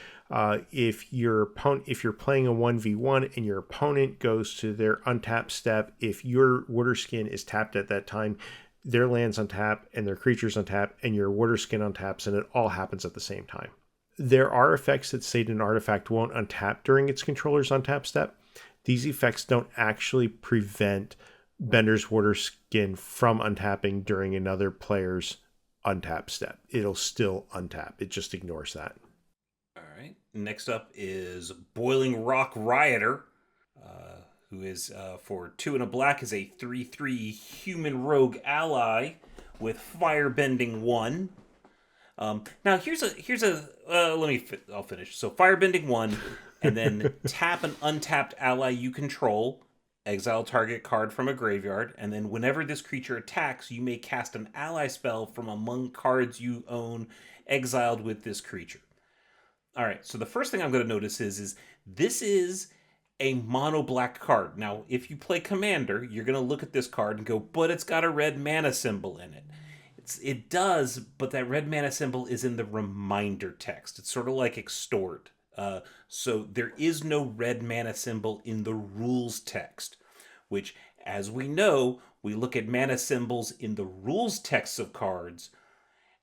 if you're playing a 1v1 and your opponent goes to their untap step, if your Waterskin is tapped at that time, their lands untap and their creatures untap, and your Waterskin untaps, and it all happens at the same time. There are effects that state an artifact won't untap during its controller's untap step. These effects don't actually prevent Bender's Waterskin from untapping during another player's untap step. It'll still untap. It just ignores that. All right. Next up is Boiling Rock Rioter, who is for 2 and a black, is a 3/3 human rogue ally with Firebending 1. Now I'll finish. So Firebending 1, and then tap an untapped ally you control. Exile target card from a graveyard, and then whenever this creature attacks, you may cast an ally spell from among cards you own exiled with this creature. All right, so the first thing I'm going to notice is this is a mono black card. Now, if you play Commander, you're going to look at this card and go, but it's got a red mana symbol in it. It does, but that red mana symbol is in the reminder text. It's sort of like Extort. So there is no red mana symbol in the rules text, which, as we know, we look at mana symbols in the rules texts of cards,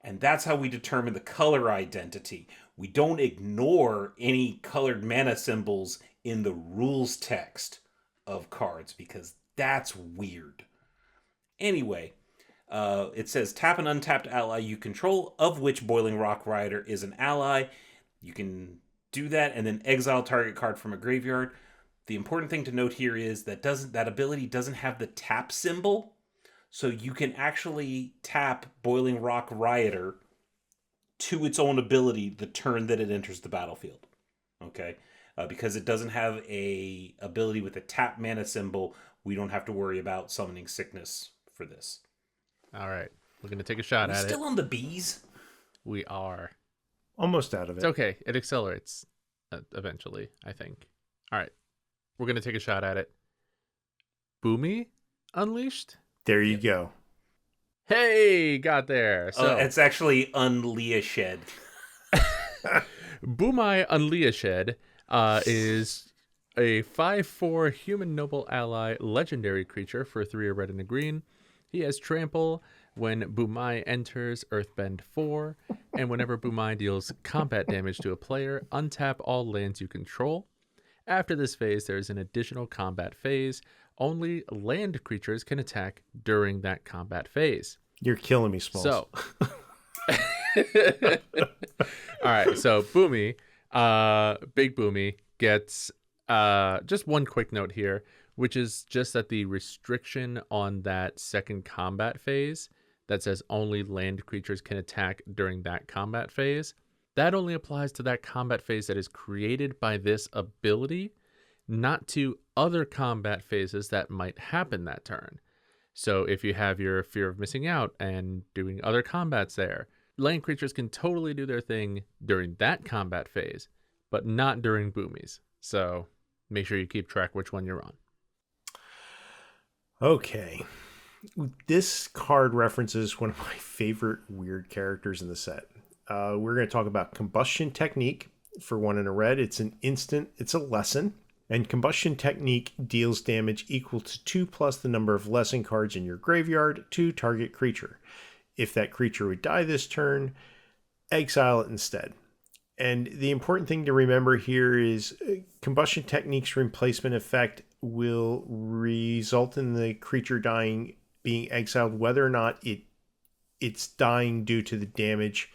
and that's how we determine the color identity. We don't ignore any colored mana symbols in the rules text of cards, because that's weird. Anyway, it says tap an untapped ally you control, of which Boiling Rock Rider is an ally. You can do that and then exile target card from a graveyard. The important thing to note here is that ability doesn't have the tap symbol, so you can actually tap Boiling Rock Rioter to its own ability the turn that it enters the battlefield. Okay, because it doesn't have a ability with a tap mana symbol, we don't have to worry about summoning sickness for this. All right, we're gonna take a shot at it. Still on the bees? We are. Almost out of it. It's okay. It accelerates eventually, I think. All right. We're going to take a shot at it. Boomy Unleashed? There you go. Hey, got there. So it's actually Unleashed. Boomai Unleashed is a 5/4 human noble ally legendary creature for 3 red and a green. He has trample when Boomai enters Earthbend 4, and whenever Boomai deals combat damage to a player, untap all lands you control. After this phase, there is an additional combat phase. Only land creatures can attack during that combat phase. You're killing me, Smalls. So, all right. So Boomy, Big Boomy gets just one quick note here, which is just that the restriction on that second combat phase that says only land creatures can attack during that combat phase, that only applies to that combat phase that is created by this ability, not to other combat phases that might happen that turn. So if you have your fear of missing out and doing other combats there, land creatures can totally do their thing during that combat phase, but not during Boomies. So make sure you keep track which one you're on. Okay. This card references one of my favorite weird characters in the set. We're going to talk about Combustion Technique for 1 and a red. It's an instant. It's a lesson. And Combustion Technique deals damage equal to 2 plus the number of lesson cards in your graveyard to target creature. If that creature would die this turn, exile it instead. And the important thing to remember here is Combustion Technique's replacement effect will result in the creature dying, being exiled, whether or not it's dying due to the damage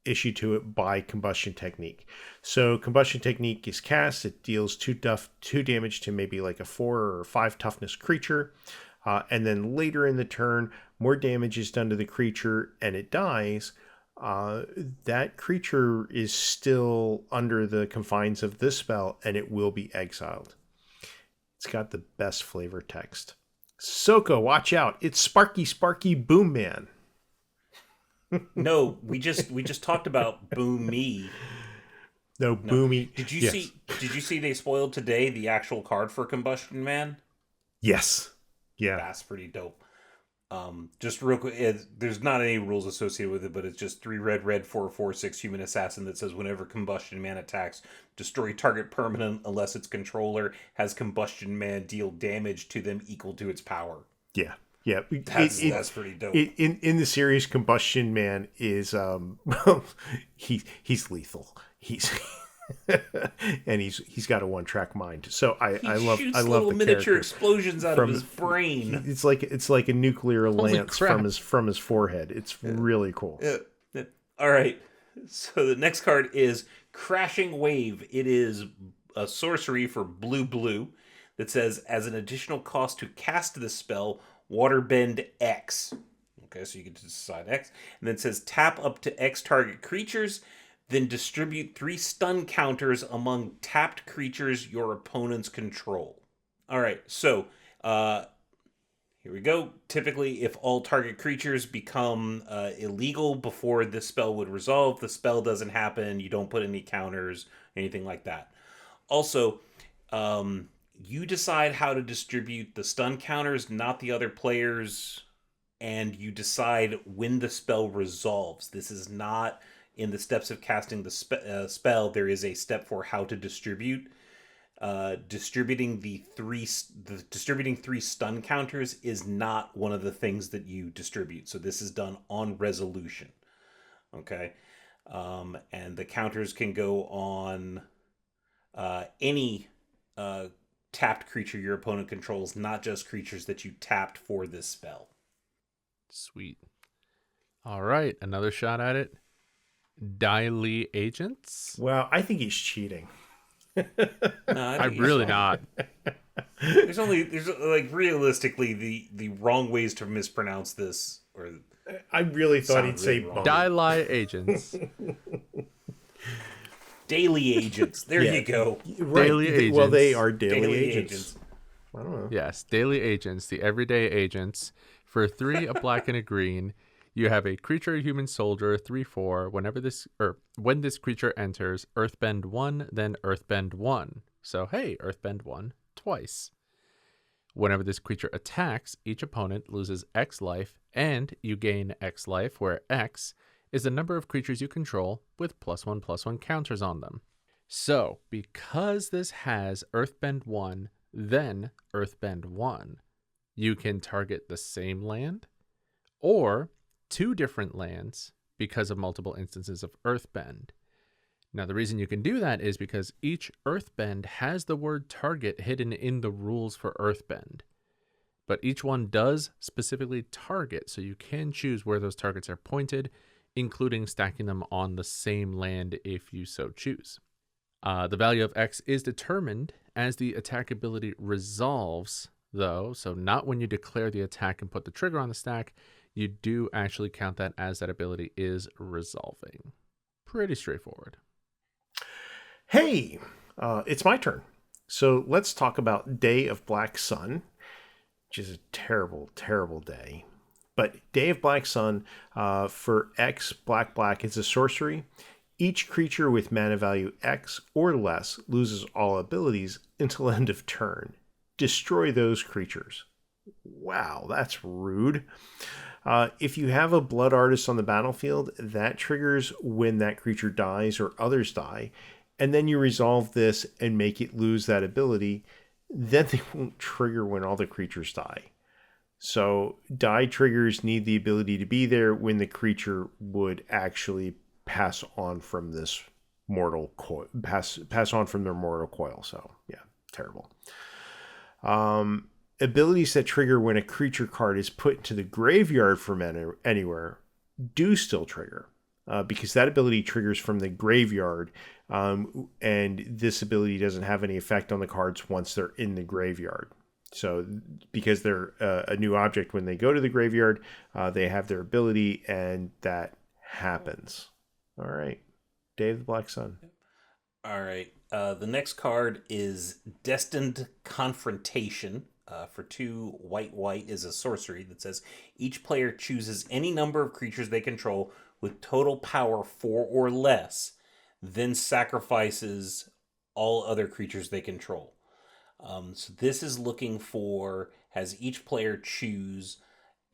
issued to it by Combustion Technique. So Combustion Technique is cast. It deals 2 damage to maybe like a 4 or 5 toughness creature. And then later in the turn, more damage is done to the creature and it dies. That creature is still under the confines of this spell and it will be exiled. It's got the best flavor text. Soko, watch out. It's Sparky Sparky Boom Man. No, we just talked about Boom Me. No, Boomy. Did you see they spoiled today the actual card for Combustion Man? Yes. Yeah. That's pretty dope. Just real quick, there's not any rules associated with it, but it's just 3 red, 4/4/6 human assassin that says whenever Combustion Man attacks, destroy target permanent unless its controller has Combustion Man deal damage to them equal to its power. Yeah. Yeah. That's pretty dope. In the series, Combustion Man is he's lethal. And he's got a 1-track mind. So I love the miniature character. explosions out of his brain. It's like a nuclear lance from his forehead. It's really cool. Yeah. All right. So the next card is Crashing Wave. It is a sorcery for blue that says as an additional cost to cast this spell, Waterbend X. Okay, so you can decide X. And then it says tap up to X target creatures, then distribute 3 stun counters among tapped creatures your opponents control. All right, so here we go. Typically, if all target creatures become illegal before this spell would resolve, the spell doesn't happen. You don't put any counters, anything like that. Also, you decide how to distribute the stun counters, not the other players, and you decide when the spell resolves. This is not in the steps of casting the spell. There is a step for how to distribute. Distributing distributing 3 stun counters is not one of the things that you distribute. So this is done on resolution. Okay, and the counters can go on any tapped creature your opponent controls, not just creatures that you tapped for this spell. Sweet. All right, another shot at it. Daily Agents. Well, I think he's cheating. No, I'm really not. There's like realistically the wrong ways to mispronounce this, or I really thought he'd say wrong. Daily Agents. Daily Agents. There you go. Right. Daily Agents. Well, they are daily agents. I don't know. Yes, Daily Agents, the everyday agents. For 3, a black and a green, you have a creature, human soldier, 3/4. When this creature enters, Earthbend 1, then Earthbend 1. So hey, Earthbend 1 twice. Whenever this creature attacks, each opponent loses X life, and you gain X life, where X is the number of creatures you control with +1/+1 counters on them. So, because this has Earthbend 1, then Earthbend 1, you can target the same land or 2 different lands because of multiple instances of Earthbend. Now, the reason you can do that is because each Earthbend has the word target hidden in the rules for Earthbend. But each one does specifically target, so you can choose where those targets are pointed, including stacking them on the same land if you so choose. The value of X is determined as the attack ability resolves, though, so not when you declare the attack and put the trigger on the stack. You do actually count that as that ability is resolving. Pretty straightforward. Hey, it's my turn. So let's talk about Day of Black Sun, which is a terrible, terrible day. But Day of Black Sun for X, black, it's a sorcery. Each creature with mana value X or less loses all abilities until end of turn. Destroy those creatures. Wow, that's rude. If you have a blood artist on the battlefield, that triggers when that creature dies or others die, and then you resolve this and make it lose that ability, then they won't trigger when all the creatures die. So die triggers need the ability to be there when the creature would actually pass on from this mortal coil, pass on from their mortal coil. So yeah, terrible. Abilities that trigger when a creature card is put into the graveyard from anywhere do still trigger, because that ability triggers from the graveyard, and this ability doesn't have any effect on the cards once they're in the graveyard. So because they're a new object when they go to the graveyard, they have their ability, and that happens. All right. Dave the Black Sun. All right. The next card is Destined Confrontation. For 2 white is a sorcery that says each player chooses any number of creatures they control with total power 4 or less, then sacrifices all other creatures they control. So this is looking for, has each player choose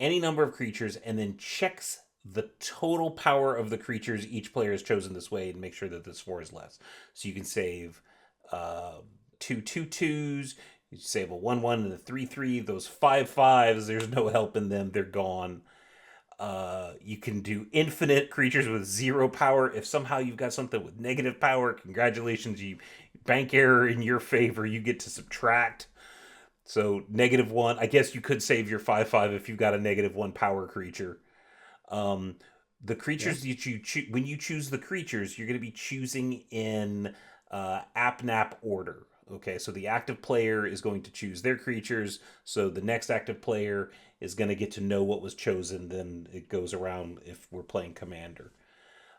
any number of creatures and then checks the total power of the creatures each player has chosen this way and make sure that this 4 is less. So you can save 2 2/2s, you save a 1/1 and a 3/3. Those 5/5s, there's no help in them, they're gone. You can do infinite creatures with 0 power. If somehow you've got something with negative power, congratulations, you bank error in your favor, you get to subtract. So -1, I guess you could save your 5/5 if you've got a -1 power creature. The creatures that you choose, when you choose the creatures, you're going to be choosing in AppNap order. Okay, so the active player is going to choose their creatures, so the next active player is going to get to know what was chosen, then it goes around if we're playing Commander.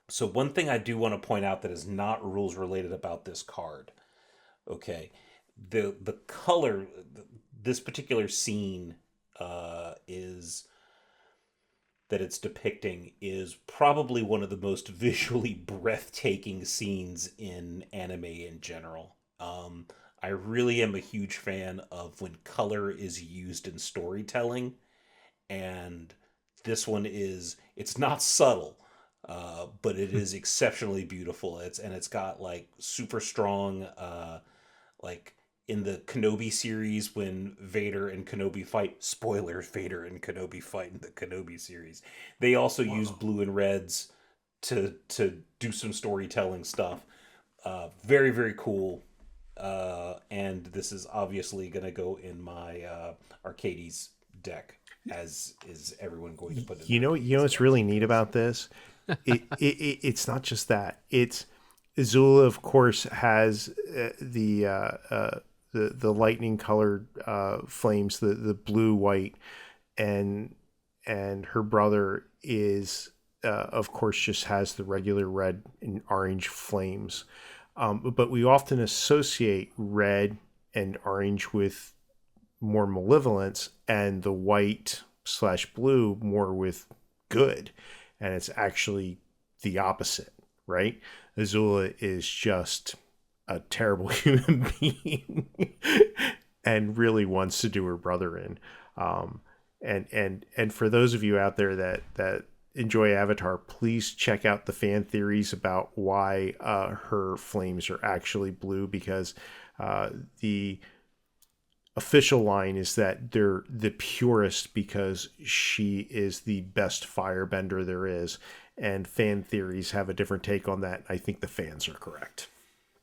So one thing I do want to point out that is not rules related about this card. Okay, the color, this particular scene is that it's depicting is probably one of the most visually breathtaking scenes in anime in general. I really am a huge fan of when color is used in storytelling, and this one it's not subtle, but it is exceptionally beautiful. It's got like super strong, like in the Kenobi series when Vader and Kenobi fight. Spoilers: Vader and Kenobi fight in the Kenobi series. They also use blue and reds to do some storytelling stuff. Very, very cool. And this is obviously going to go in my Arcades deck, as is everyone going to put it. You know what's really neat about this? It's not just that. It's Azula, of course, has the lightning colored flames, the blue, white, and her brother is of course just has the regular red and orange flames. But we often associate red and orange with more malevolence, and the white/blue more with good. And it's actually the opposite, right? Azula is just a terrible human being and really wants to do her brother in. And for those of you out there that enjoy Avatar, please check out the fan theories about why her flames are actually blue, because the official line is that they're the purest because she is the best firebender there is, and fan theories have a different take on that. I think the fans are correct.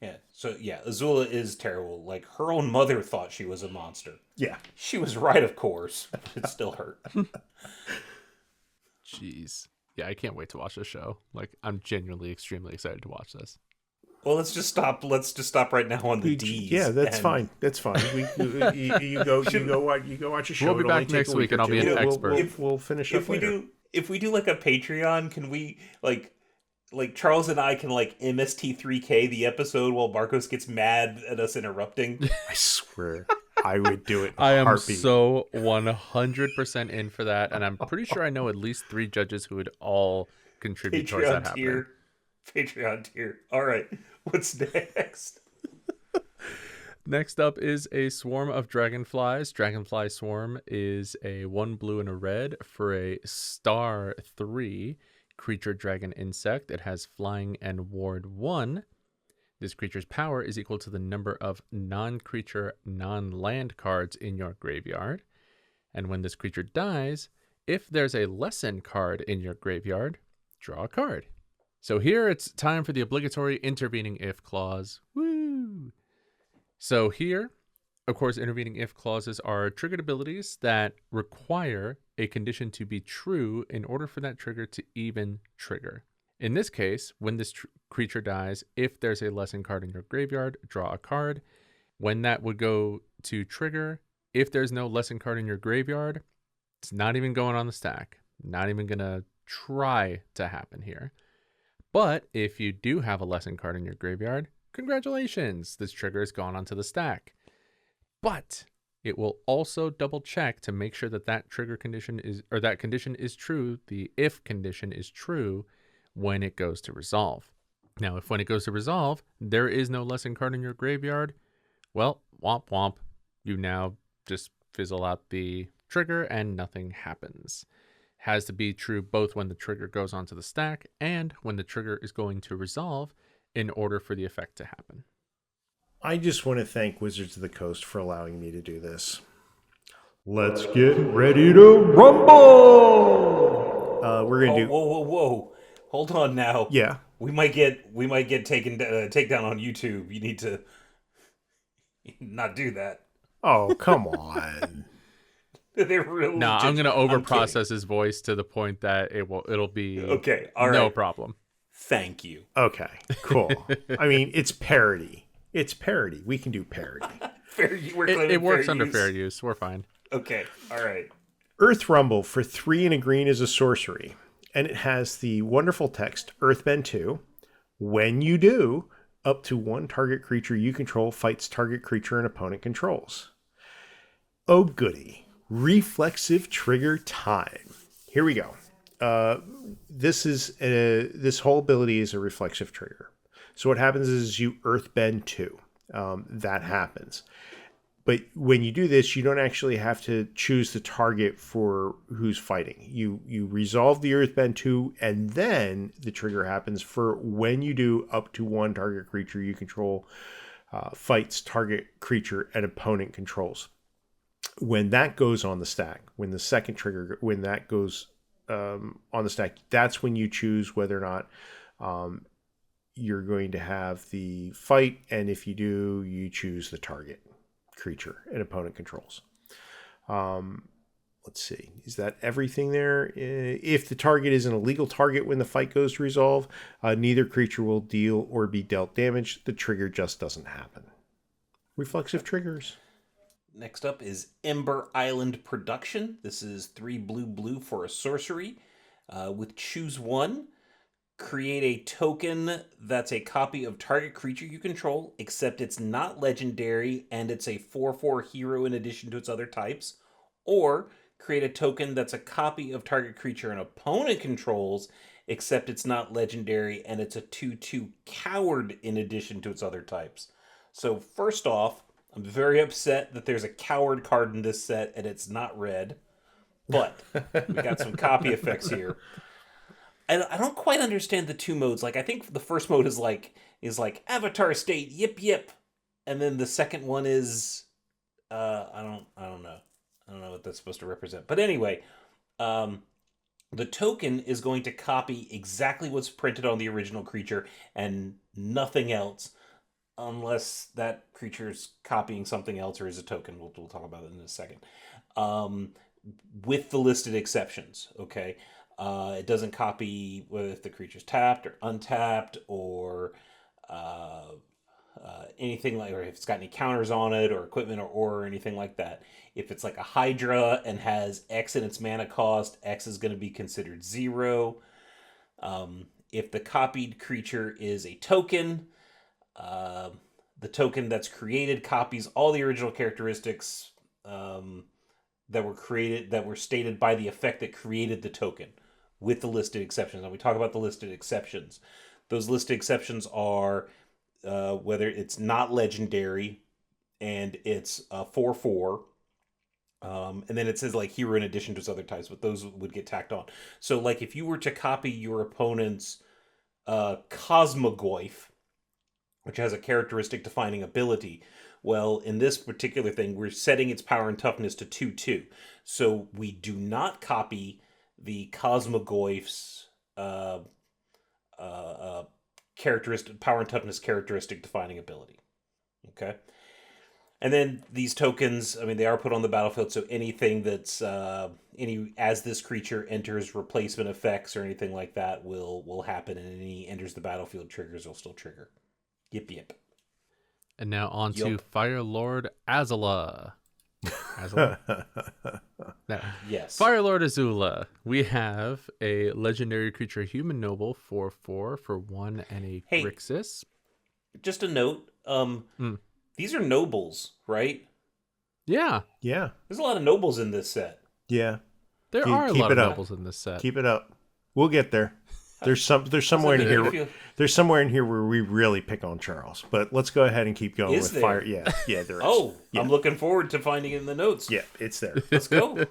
Yeah. So yeah, Azula is terrible. Like, her own mother thought she was a monster. Yeah. She was right, of course. It still hurt. Jeez. Yeah, I can't wait to watch this show. Like, I'm genuinely extremely excited to watch this. Well, let's just stop right now on the D's. Yeah, that's fine. That's fine. You go watch a show. We'll be back next week, and I'll be an expert. We'll finish up later. If we do like a Patreon, can we like Charles and I can like MST3K the episode while Marcos gets mad at us interrupting? I swear, I would do it. I am so 100% in for that, and I'm pretty sure I know at least 3 judges who would all contribute towards that happening. Patreon tier. All right, what's next? Next up is a swarm of dragonflies. Dragonfly swarm is a 1 blue and a red for a star 3 creature dragon insect. It has flying and ward 1. This creature's power is equal to the number of non-creature, non-land cards in your graveyard. And when this creature dies, if there's a lesson card in your graveyard, draw a card. So here it's time for the obligatory intervening if clause. Woo! So here, of course, intervening if clauses are triggered abilities that require a condition to be true in order for that trigger to even trigger. In this case, when this creature dies, if there's a lesson card in your graveyard, draw a card. When that would go to trigger, if there's no lesson card in your graveyard, it's not even going on the stack. Not even going to try to happen here. But if you do have a lesson card in your graveyard, congratulations, this trigger has gone onto the stack. But it will also double check to make sure that that trigger condition is, or that condition is true, the if condition is true when it goes to resolve. Now, if when it goes to resolve, there is no lesson card in your graveyard, well, womp womp, you now just fizzle out the trigger and nothing happens. Has to be true both when the trigger goes onto the stack and when the trigger is going to resolve in order for the effect to happen. I just want to thank Wizards of the Coast for allowing me to do this. Let's get ready to rumble! We're going to do... Whoa. Hold on now. Yeah. We might get takedown on YouTube. You need to not do that. Oh, come on. They're really no, I'm going to overprocess his voice to the point that it'll be okay. All right. No problem. Thank you. Okay, cool. I mean, it's parody. It's parody. We can do parody. It works under fair use. We're fine. Okay. All right. Earth Rumble for 3 and a green is a sorcery, and it has the wonderful text Earthbend 2. When you do, up to 1 target creature you control fights target creature an opponent controls. Oh goody. Reflexive trigger time. Here we go. This whole ability is a reflexive trigger. So what happens is you Earthbend 2. That happens. But when you do this, you don't actually have to choose the target for who's fighting. You resolve the Earthbend 2, and then the trigger happens for when you do up to 1 target creature you control fights target creature and opponent controls. When that goes on the stack, when the second trigger, when that goes on the stack, that's when you choose whether or not you're going to have the fight. And if you do, you choose the target creature and opponent controls. Let's see. Is that everything there? If the target is an illegal target when the fight goes to resolve, neither creature will deal or be dealt damage. The trigger just doesn't happen. Reflexive triggers. Next up is Ember Island Production. This is 3 blue for a sorcery. With choose 1, create a token that's a copy of target creature you control, except it's not legendary and it's a 4/4 hero in addition to its other types. Or create a token that's a copy of target creature an opponent controls, except it's not legendary and it's a 2/2 coward in addition to its other types. So first off, I'm very upset that there's a coward card in this set and it's not red, but we got some copy effects here. I don't quite understand the 2 modes. Like, I think the first mode is like Avatar State, yip, and then the second one is I don't know. I don't know what that's supposed to represent. But anyway, the token is going to copy exactly what's printed on the original creature and nothing else. Unless that creature's copying something else or is a token. We'll talk about it in a second. With the listed exceptions, okay? It doesn't copy whether if the creature's tapped or untapped or anything like, or if it's got any counters on it or equipment or anything like that. If it's like a Hydra and has X in its mana cost, X is going to be considered 0. If the copied creature is a token, the token that's created copies all the original characteristics that were stated by the effect that created the token, with the listed exceptions. And we talk about the listed exceptions. Those listed exceptions are whether it's not legendary and it's 4/4. And then it says like hero in addition to other types, but those would get tacked on. So like if you were to copy your opponent's Cosmogoyf, which has a characteristic defining ability, well, in this particular thing, we're setting its power and toughness to 2/2. So we do not copy the Cosmogoyf's characteristic power and toughness characteristic defining ability. Okay. And then these tokens, I mean, they are put on the battlefield, so anything that's as this creature enters replacement effects or anything like that will happen, and any enters the battlefield triggers will still trigger. Yip yip. And now on to Yup. Fire Lord Azula. Azula? No. Yes. Fire Lord Azula. We have a legendary creature, human noble, 4/4 for 1 and a Hey. Grixis. Just a note. These are nobles, right? Yeah, Yeah. There's a lot of nobles in this set. Yeah. there are a keep lot of it up. nobles in this set. Keep it up. We'll get there. There's somewhere in Doesn't it make you here. feel- There's somewhere in here where we really pick on Charles. But let's go ahead and keep going Is with there? fire. Yeah, yeah, there is. Oh, yeah. I'm looking forward to finding it in the notes. Yeah, it's there. Let's go.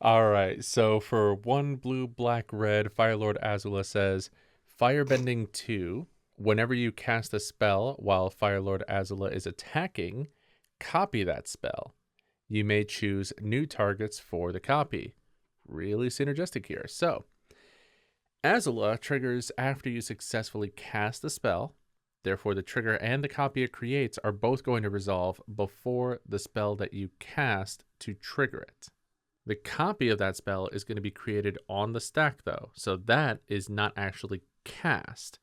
All right, so for 1 blue, black, red, Fire Lord Azula says, Firebending 2, whenever you cast a spell while Fire Lord Azula is attacking, copy that spell. You may choose new targets for the copy. Really synergistic here. So, Azula triggers after you successfully cast the spell. Therefore, the trigger and the copy it creates are both going to resolve before the spell that you cast to trigger it. The copy of that spell is going to be created on the stack, though, so that is not actually cast,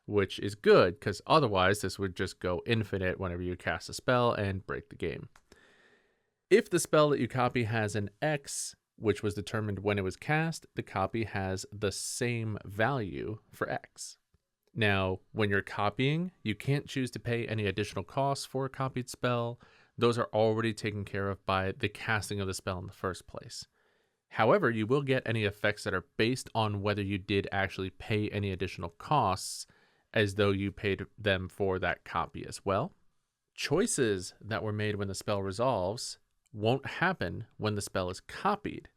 which is good, because otherwise this would just go infinite whenever you cast a spell and break the game. If the spell that you copy has an X, which was determined when it was cast, the copy has the same value for X. Now, when you're copying, you can't choose to pay any additional costs for a copied spell. Those are already taken care of by the casting of the spell in the first place. However, you will get any effects that are based on whether you did actually pay any additional costs, as though you paid them for that copy as well. Choices that were made when the spell resolves won't happen when the spell is copied.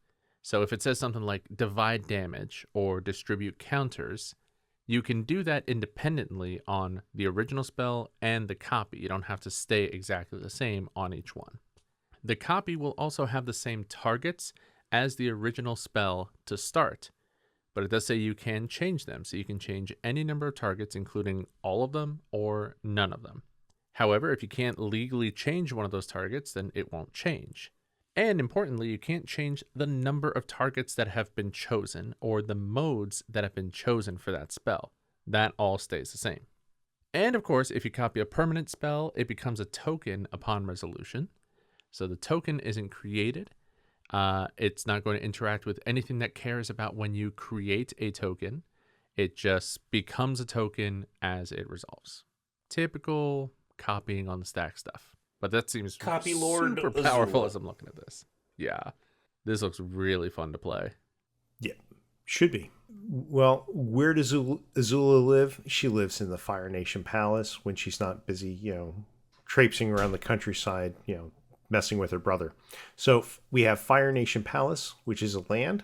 So if it says something like divide damage or distribute counters, you can do that independently on the original spell and the copy. You don't have to stay exactly the same on each one. The copy will also have the same targets as the original spell to start, but it does say you can change them. So you can change any number of targets, including all of them or none of them. However, if you can't legally change one of those targets, then it won't change. And importantly, you can't change the number of targets that have been chosen or the modes that have been chosen for that spell. That all stays the same. And of course, if you copy a permanent spell, it becomes a token upon resolution. So the token isn't created. It's not going to interact with anything that cares about when you create a token. It just becomes a token as it resolves. Typical copying on the stack stuff. But that seems Copy Lord super powerful Azula. as I'm looking at this. Yeah. This looks really fun to play. Yeah, should be. Well, where does Azula live? She lives in the Fire Nation Palace when she's not busy, traipsing around the countryside, messing with her brother. So we have Fire Nation Palace, which is a land.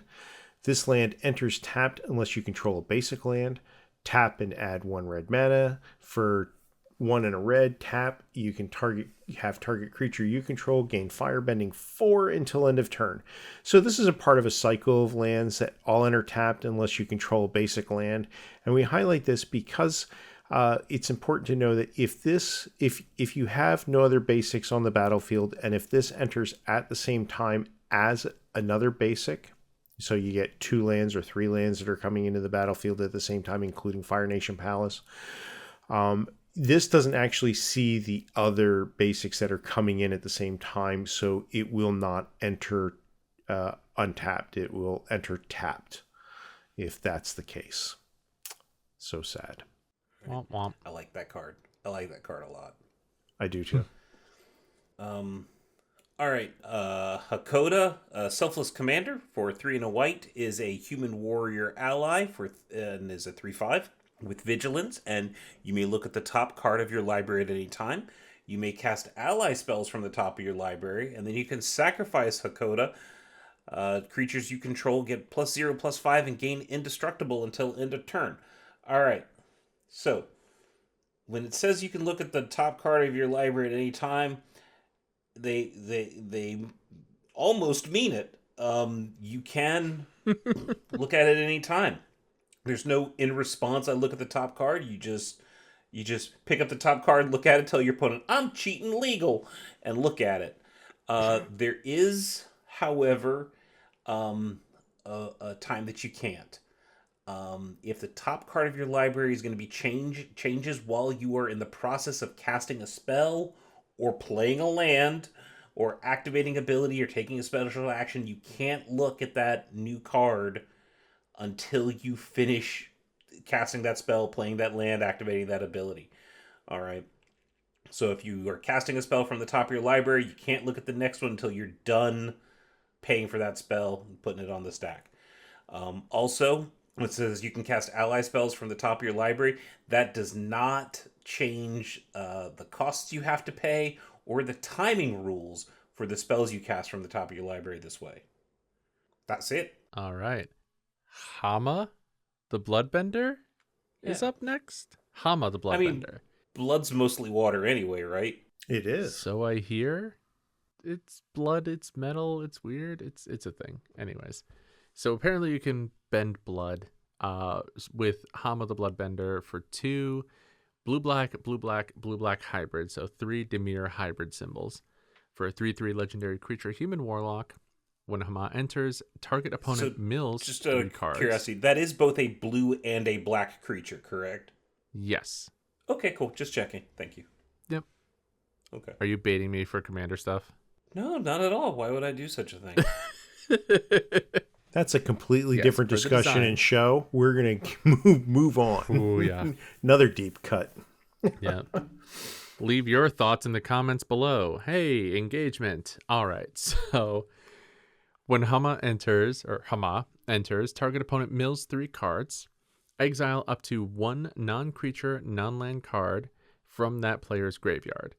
This land enters tapped unless you control a basic land. Tap and add 1 red mana. For 1 and a red, tap, you can have target creature you control gain Firebending 4 until end of turn. So this is a part of a cycle of lands that all enter tapped unless you control a basic land. And we highlight this because it's important to know that if you have no other basics on the battlefield, and if this enters at the same time as another basic, so you get 2 lands or 3 lands that are coming into the battlefield at the same time, including Fire Nation Palace, this doesn't actually see the other basics that are coming in at the same time, so it will not enter untapped. It will enter tapped if that's the case. So sad. Womp womp. I like that card. I like that card a lot. I do too. All right. Hakoda, Selfless Commander for 3 and a white, is a human warrior ally and is a 3/5 with vigilance. And you may look at the top card of your library at any time. You may cast ally spells from the top of your library, and then you can sacrifice Hakoda. Creatures you control get +0/+5 and gain indestructible until end of turn. All right. So, when it says you can look at the top card of your library at any time, they almost mean it. You can look at it any time. There's no in response. I look at the top card. You just pick up the top card, look at it, tell your opponent, "I'm cheating legal," and look at it. There is, however, a time that you can't. If the top card of your library is going to be changes while you are in the process of casting a spell or playing a land or activating ability or taking a special action, you can't look at that new card until you finish casting that spell, playing that land, activating that ability. All right. So if you are casting a spell from the top of your library, you can't look at the next one until you're done paying for that spell and putting it on the stack. Also, it says you can cast ally spells from the top of your library. That does not change the costs you have to pay or the timing rules for the spells you cast from the top of your library this way. That's it. All right. Hama, the Bloodbender, is up next. Hama, the Bloodbender. I mean, blood's mostly water anyway, right? It is. So I hear. It's blood, it's metal, it's weird. It's a thing. Anyways. So apparently you can bend blood with Hama the Bloodbender for 2 blue-black hybrid. So 3 Dimir hybrid symbols. For a 3/3 legendary creature, human warlock. When Hama enters, target opponent mills just 3 cards. Curiosity, that is both a blue and a black creature, correct? Yes. Okay, cool. Just checking. Thank you. Yep. Okay. Are you baiting me for commander stuff? No, not at all. Why would I do such a thing? That's a completely Yes, different for the discussion design. and show. We're going to move on. Oh, yeah. Another deep cut. Yeah. Leave your thoughts in the comments below. Hey, engagement. All right. So when Hama enters, target opponent mills 3 cards. Exile up to 1 non-creature, non-land card from that player's graveyard.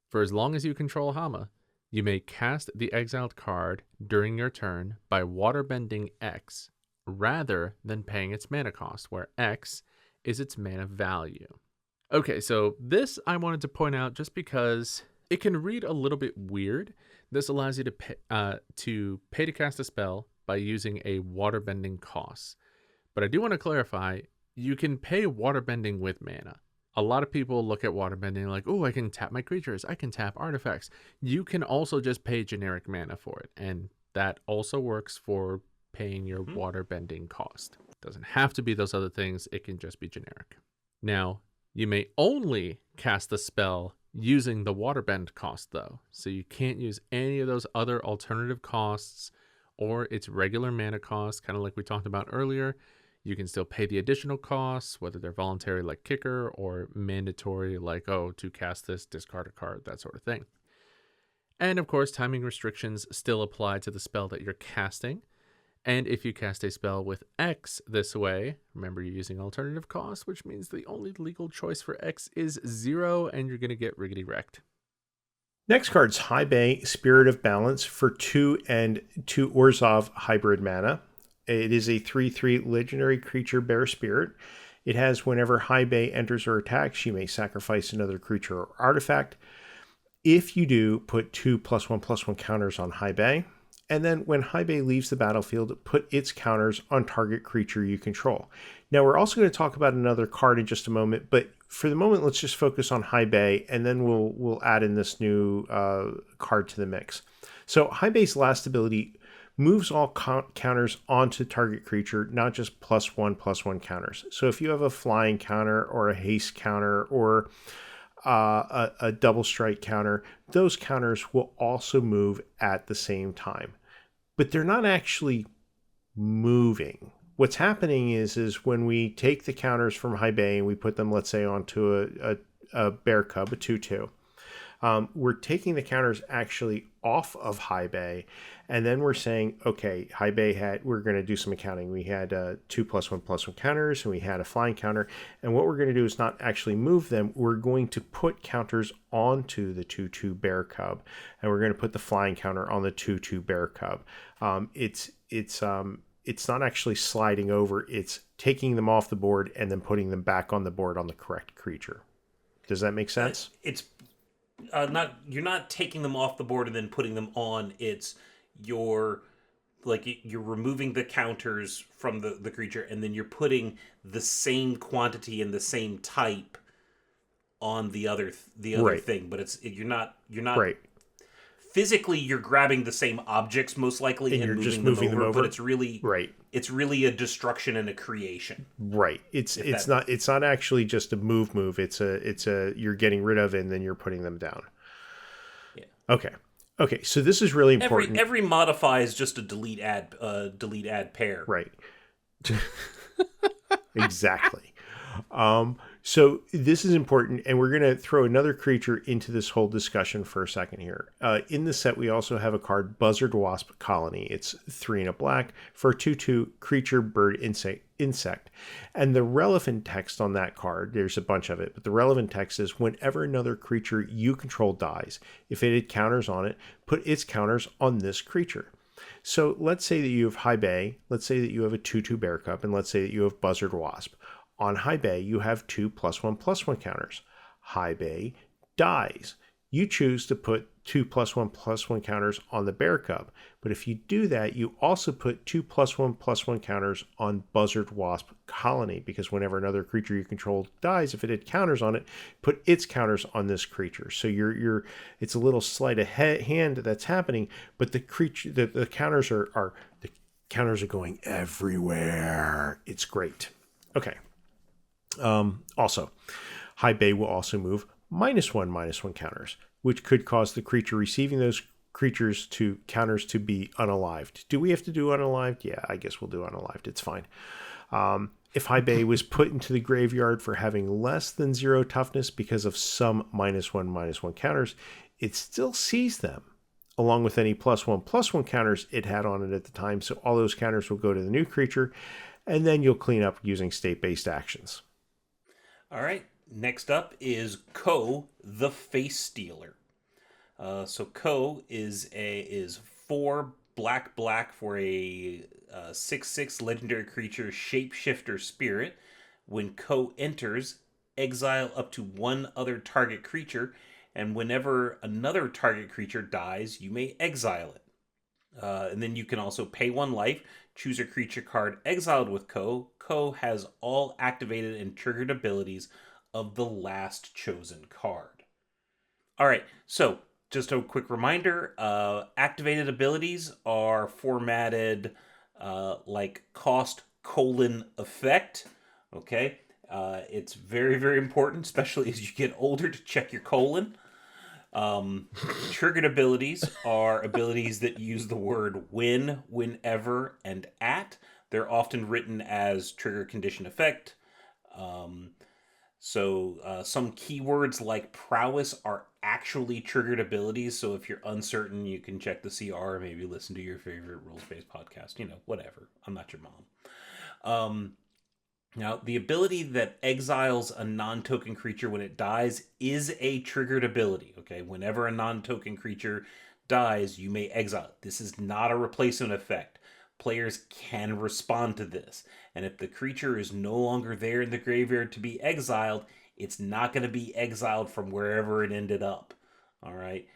For as long as you control Hama, you may cast the exiled card during your turn by Waterbending X rather than paying its mana cost, where X is its mana value. Okay, so this I wanted to point out just because it can read a little bit weird. This allows you to pay to cast a spell by using a Waterbending cost. But I do want to clarify, you can pay Waterbending with mana. A lot of people look at Waterbending like, oh, I can tap my creatures, I can tap artifacts. You can also just pay generic mana for it, and that also works for paying your Waterbending cost. It doesn't have to be those other things, it can just be generic. Now, you may only cast the spell using the Waterbend cost, though. So you can't use any of those other alternative costs or its regular mana cost, kind of like we talked about earlier. You can still pay the additional costs, whether they're voluntary like kicker or mandatory like, oh, to cast this, discard a card, that sort of thing. And of course, timing restrictions still apply to the spell that you're casting. And if you cast a spell with X this way, remember you're using alternative cost, which means the only legal choice for X is 0, and you're going to get riggedy wrecked. Next card's High Bay, Spirit of Balance for 2 and 2 Orzhov hybrid mana. It is a 3/3 legendary creature bear spirit. It has whenever High Bay enters or attacks, you may sacrifice another creature or artifact. If you do, put 2 +1/+1 counters on High Bay. And then when High Bay leaves the battlefield, put its counters on target creature you control. Now, we're also going to talk about another card in just a moment, but for the moment, let's just focus on High Bay, and then we'll add in this new card to the mix. So High Bay's last ability moves all counters onto target creature, not just +1/+1 counters. So if you have a flying counter or a haste counter or a double strike counter, those counters will also move at the same time. But they're not actually moving. What's happening is when we take the counters from High Bay and we put them, let's say, onto a bear cub, a 2/2, we're taking the counters actually off of high bay, and then we're saying, okay, high bay we're going to do some accounting. We had 2+1+1 counters, and we had a flying counter, and what we're going to do is not actually move them. We're going to put counters onto the 2/2 bear cub, and we're going to put the flying counter on the 2/2 bear cub. It's not actually sliding over. It's taking them off the board and then putting them back on the board on the correct creature. Does that make sense? It's you're not taking them off the board and then putting them on. It's you're removing the counters from the creature, and then you're putting the same quantity and the same type on the other Right. thing. But you're not Right. physically, you're grabbing the same objects most likely And and you're moving just them moving them over, over. but it's really Right. a destruction and a creation. Right. It's not actually just a move. It's a you're getting rid of and then you're putting them down. Yeah. Okay. So this is really important. Every modify is just a delete add pair. Right. Exactly. So this is important, and we're going to throw another creature into this whole discussion for a second here. In the set, we also have a card, Buzzard Wasp Colony. It's 3 and a black for a 2/2 creature, bird, insect. And the relevant text on that card, there's a bunch of it, but the relevant text is whenever another creature you control dies, if it had counters on it, put its counters on this creature. So let's say that you have High Bay, let's say that you have a 2/2 Bear Cub, and let's say that you have Buzzard Wasp. On High Bay, you have 2+1+1 counters. High Bay dies. You choose to put 2+1+1 counters on the Bear Cub. But if you do that, you also put 2+1+1 counters on Buzzard Wasp Colony, because whenever another creature you control dies, if it had counters on it, put its counters on this creature. So it's a little sleight of hand that's happening, but the creature, the counters are going everywhere. It's great. Okay. Also, High Bay will also move -1/-1 counters, which could cause the creature receiving those counters to be unalived. Do we have to do unalived? Yeah, I guess we'll do unalived. It's fine. If High Bay was put into the graveyard for having less than 0 toughness because of some -1/-1 counters, it still sees them, along with any +1/+1 counters it had on it at the time. So all those counters will go to the new creature, and then you'll clean up using state-based actions. All right. Next up is Ko, the Face Stealer. So Ko is 4 black for a 6/6 legendary creature, Shapeshifter Spirit. When Ko enters, exile up to 1 other target creature, and whenever another target creature dies, you may exile it. And then you can also pay 1 life, choose a creature card exiled with Ko. Ko has all activated and triggered abilities of the last chosen card. All right, so just a quick reminder, activated abilities are formatted like cost : effect. Okay, it's very, very important, especially as you get older, to check your colon. Triggered abilities are abilities that use the word when, whenever, and at. They're often written as trigger, condition, effect. So some keywords like prowess are actually triggered abilities. So if you're uncertain, you can check the CR, maybe listen to your favorite rules-based podcast. Whatever. I'm not your mom. Now, the ability that exiles a non-token creature when it dies is a triggered ability, okay? Whenever a non-token creature dies, you may exile it. This is not a replacement effect. Players can respond to this. And if the creature is no longer there in the graveyard to be exiled, it's not going to be exiled from wherever it ended up, all right?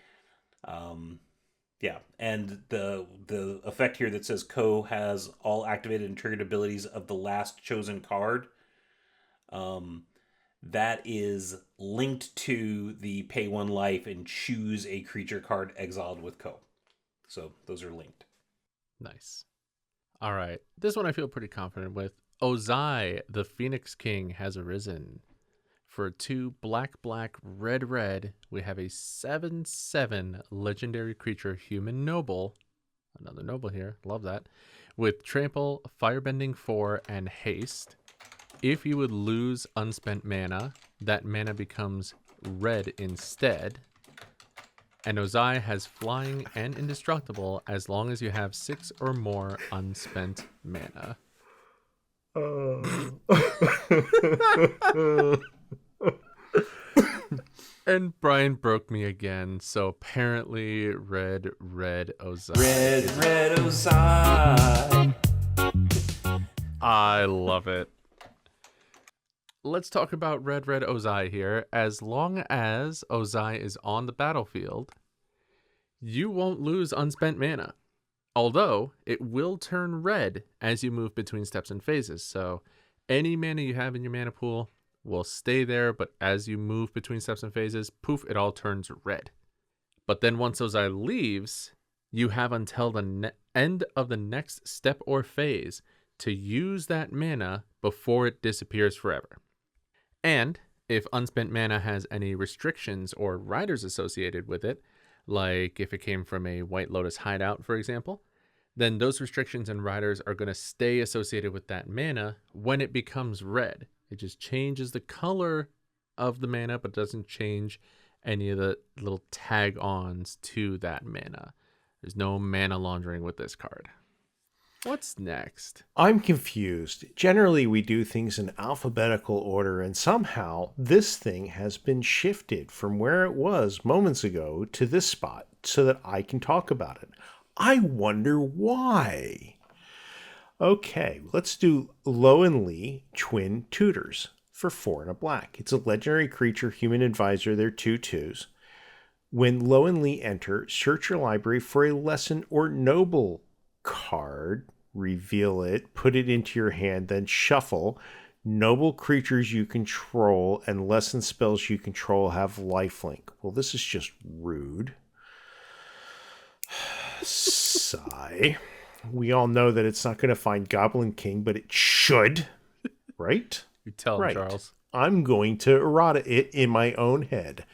Yeah, and the effect here that says Ko has all activated and triggered abilities of the last chosen card, that is linked to the pay 1 life and choose a creature card exiled with Ko. So those are linked. Nice. All right, this one I feel pretty confident with. Ozai, the Phoenix King, has arisen. For 2 black, red, we have a 7/7 legendary creature, Human Noble. Another noble here. Love that. With trample, firebending 4, and haste. If you would lose unspent mana, that mana becomes red instead. And Ozai has flying and indestructible as long as you have 6 or more unspent mana. And Brian broke me again, so apparently red Ozai. Red Ozai. I love it. Let's talk about red Ozai here. As long as Ozai is on the battlefield, you won't lose unspent mana. Although, it will turn red as you move between steps and phases. So, any mana you have in your mana pool will stay there, but as you move between steps and phases, poof, it all turns red. But then once Ozai leaves, you have until the end of the next step or phase to use that mana before it disappears forever. And if unspent mana has any restrictions or riders associated with it, like if it came from a White Lotus hideout, for example, then those restrictions and riders are going to stay associated with that mana when it becomes red. It just changes the color of the mana, but doesn't change any of the little tag-ons to that mana. There's no mana laundering with this card. What's next? I'm confused. Generally, we do things in alphabetical order, and somehow this thing has been shifted from where it was moments ago to this spot so that I can talk about it. I wonder why. Okay, let's do Lo and Lee, Twin Tutors, for 4 and a black. It's a legendary creature, human advisor. They're 2/2s. When Lo and Lee enter, search your library for a lesson or noble card, reveal it, put it into your hand, then shuffle. Noble creatures you control and lesson spells you control have lifelink. Well, this is just rude. Sigh. We all know that it's not going to find Goblin King, but it should, right? You tell him, Right. Charles. I'm going to errata it in my own head.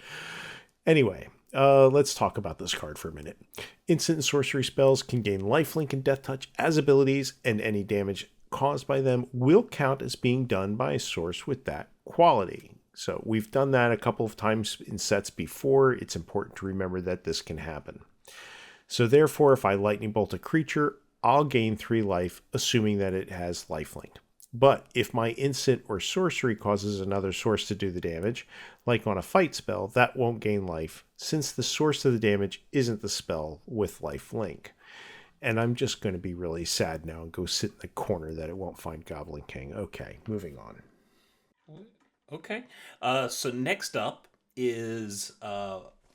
Anyway, let's talk about this card for a minute. Instant and sorcery spells can gain lifelink and death touch as abilities, and any damage caused by them will count as being done by a source with that quality. So we've done that a couple of times in sets before. It's important to remember that this can happen. So therefore, if I lightning bolt a creature, I'll gain 3 life, assuming that it has lifelink. But if my instant or sorcery causes another source to do the damage, like on a fight spell, that won't gain life, since the source of the damage isn't the spell with lifelink. And I'm just going to be really sad now and go sit in the corner that it won't find Goblin King. Okay, moving on. Okay. So next up is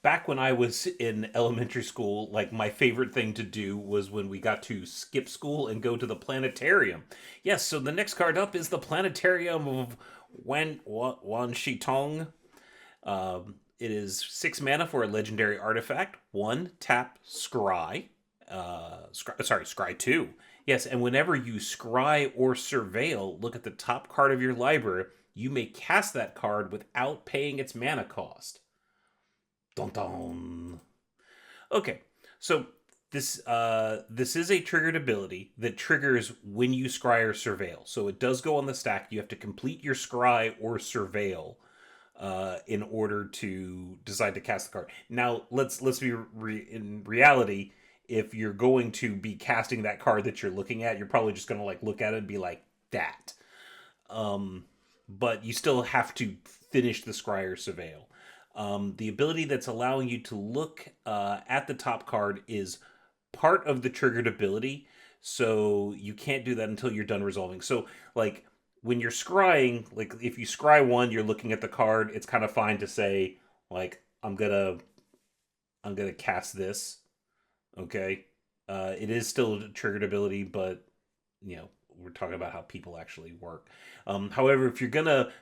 back when I was in elementary school, like my favorite thing to do was when we got to skip school and go to the planetarium. Yes, so the next card up is the Planetarium of Wan Shitong. It is 6 mana for a legendary artifact. 1, tap, scry. Scry 2. Yes, and whenever you scry or surveil, look at the top card of your library. You may cast that card without paying its mana cost. Dun dun. Okay, so this is a triggered ability that triggers when you scry or surveil. So it does go on the stack. You have to complete your scry or surveil in order to decide to cast the card. Now let's be in reality. If you're going to be casting that card that you're looking at, you're probably just going to like look at it and be like that. But you still have to finish the scry or surveil. The ability that's allowing you to look at the top card is part of the triggered ability, so you can't do that until you're done resolving. So, like, when you're scrying, like, if you scry 1, you're looking at the card, it's kind of fine to say, like, I'm gonna cast this, okay? It is still a triggered ability, but, you know, we're talking about how people actually work. However, if you're gonna,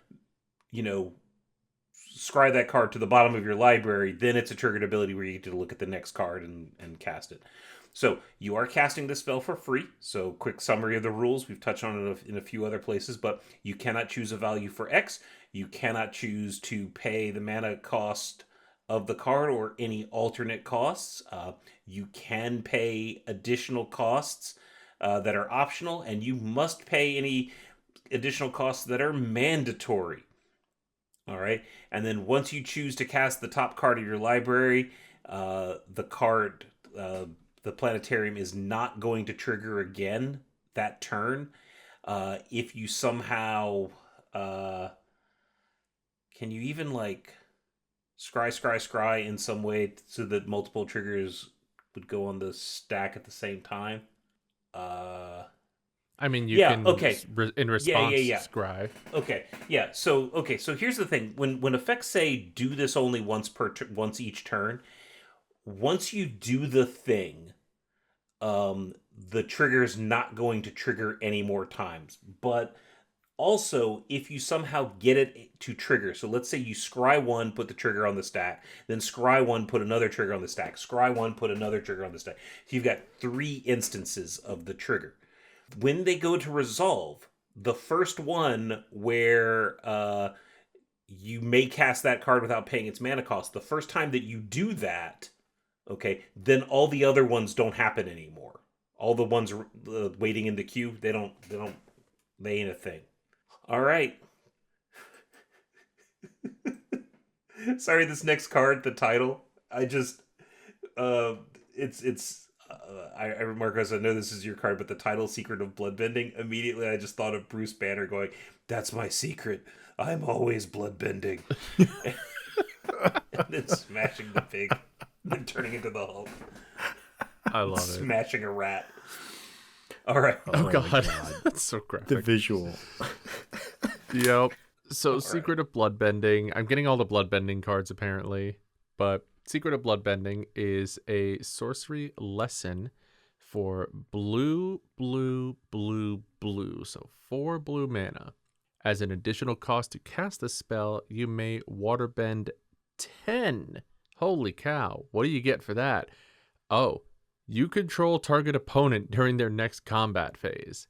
scry that card to the bottom of your library, then it's a triggered ability where you get to look at the next card and cast it. So you are casting this spell for free. So quick summary of the rules. We've touched on it in a few other places, but you cannot choose a value for X. You cannot choose to pay the mana cost of the card or any alternate costs. You can pay additional costs that are optional, and you must pay any additional costs that are mandatory. All right. And then once you choose to cast the top card of your library, the card, the planetarium, is not going to trigger again that turn. If you somehow, can you even like scry in some way so that multiple triggers would go on the stack at the same time? I mean, you Yeah. can Okay. in response Yeah. scry. Okay. Yeah. So here's the thing: when effects say do this only once once each turn, once you do the thing, the trigger's not going to trigger any more times. But also, if you somehow get it to trigger, so let's say you scry one, put the trigger on the stack, then scry one, put another trigger on the stack, scry one, put another trigger on the stack. So you've got 3 instances of the trigger. When they go to resolve, the first one where you may cast that card without paying its mana cost, the first time that you do that, okay, then all the other ones don't happen anymore. All the ones waiting in the queue, they ain't a thing. All right. Sorry, this next card, the title, I just, I Marcos, I know this is your card, but the title, Secret of Bloodbending, immediately I just thought of Bruce Banner going, "That's my secret. I'm always bloodbending." And then smashing the pig, then turning into the Hulk. I love it. Smashing a rat. All right. Oh god. That's so graphic. The visual. Yep. So, All Secret of Bloodbending. I'm getting all the Bloodbending cards apparently, but Secret of Bloodbending is a sorcery lesson for blue. So 4 blue mana. As an additional cost to cast a spell, you may waterbend 10. Holy cow. What do you get for that? Oh, you control target opponent during their next combat phase.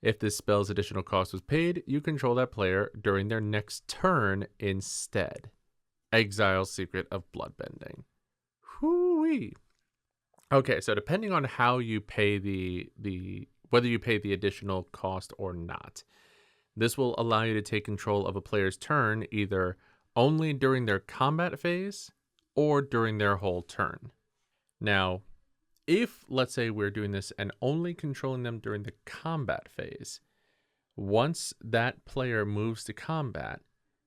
If this spell's additional cost was paid, you control that player during their next turn instead. Exile Secret of Bloodbending. Hoo-wee. Okay, so depending on how you pay whether you pay the additional cost or not, this will allow you to take control of a player's turn either only during their combat phase or during their whole turn. Now, if, let's say, we're doing this and only controlling them during the combat phase, once that player moves to combat,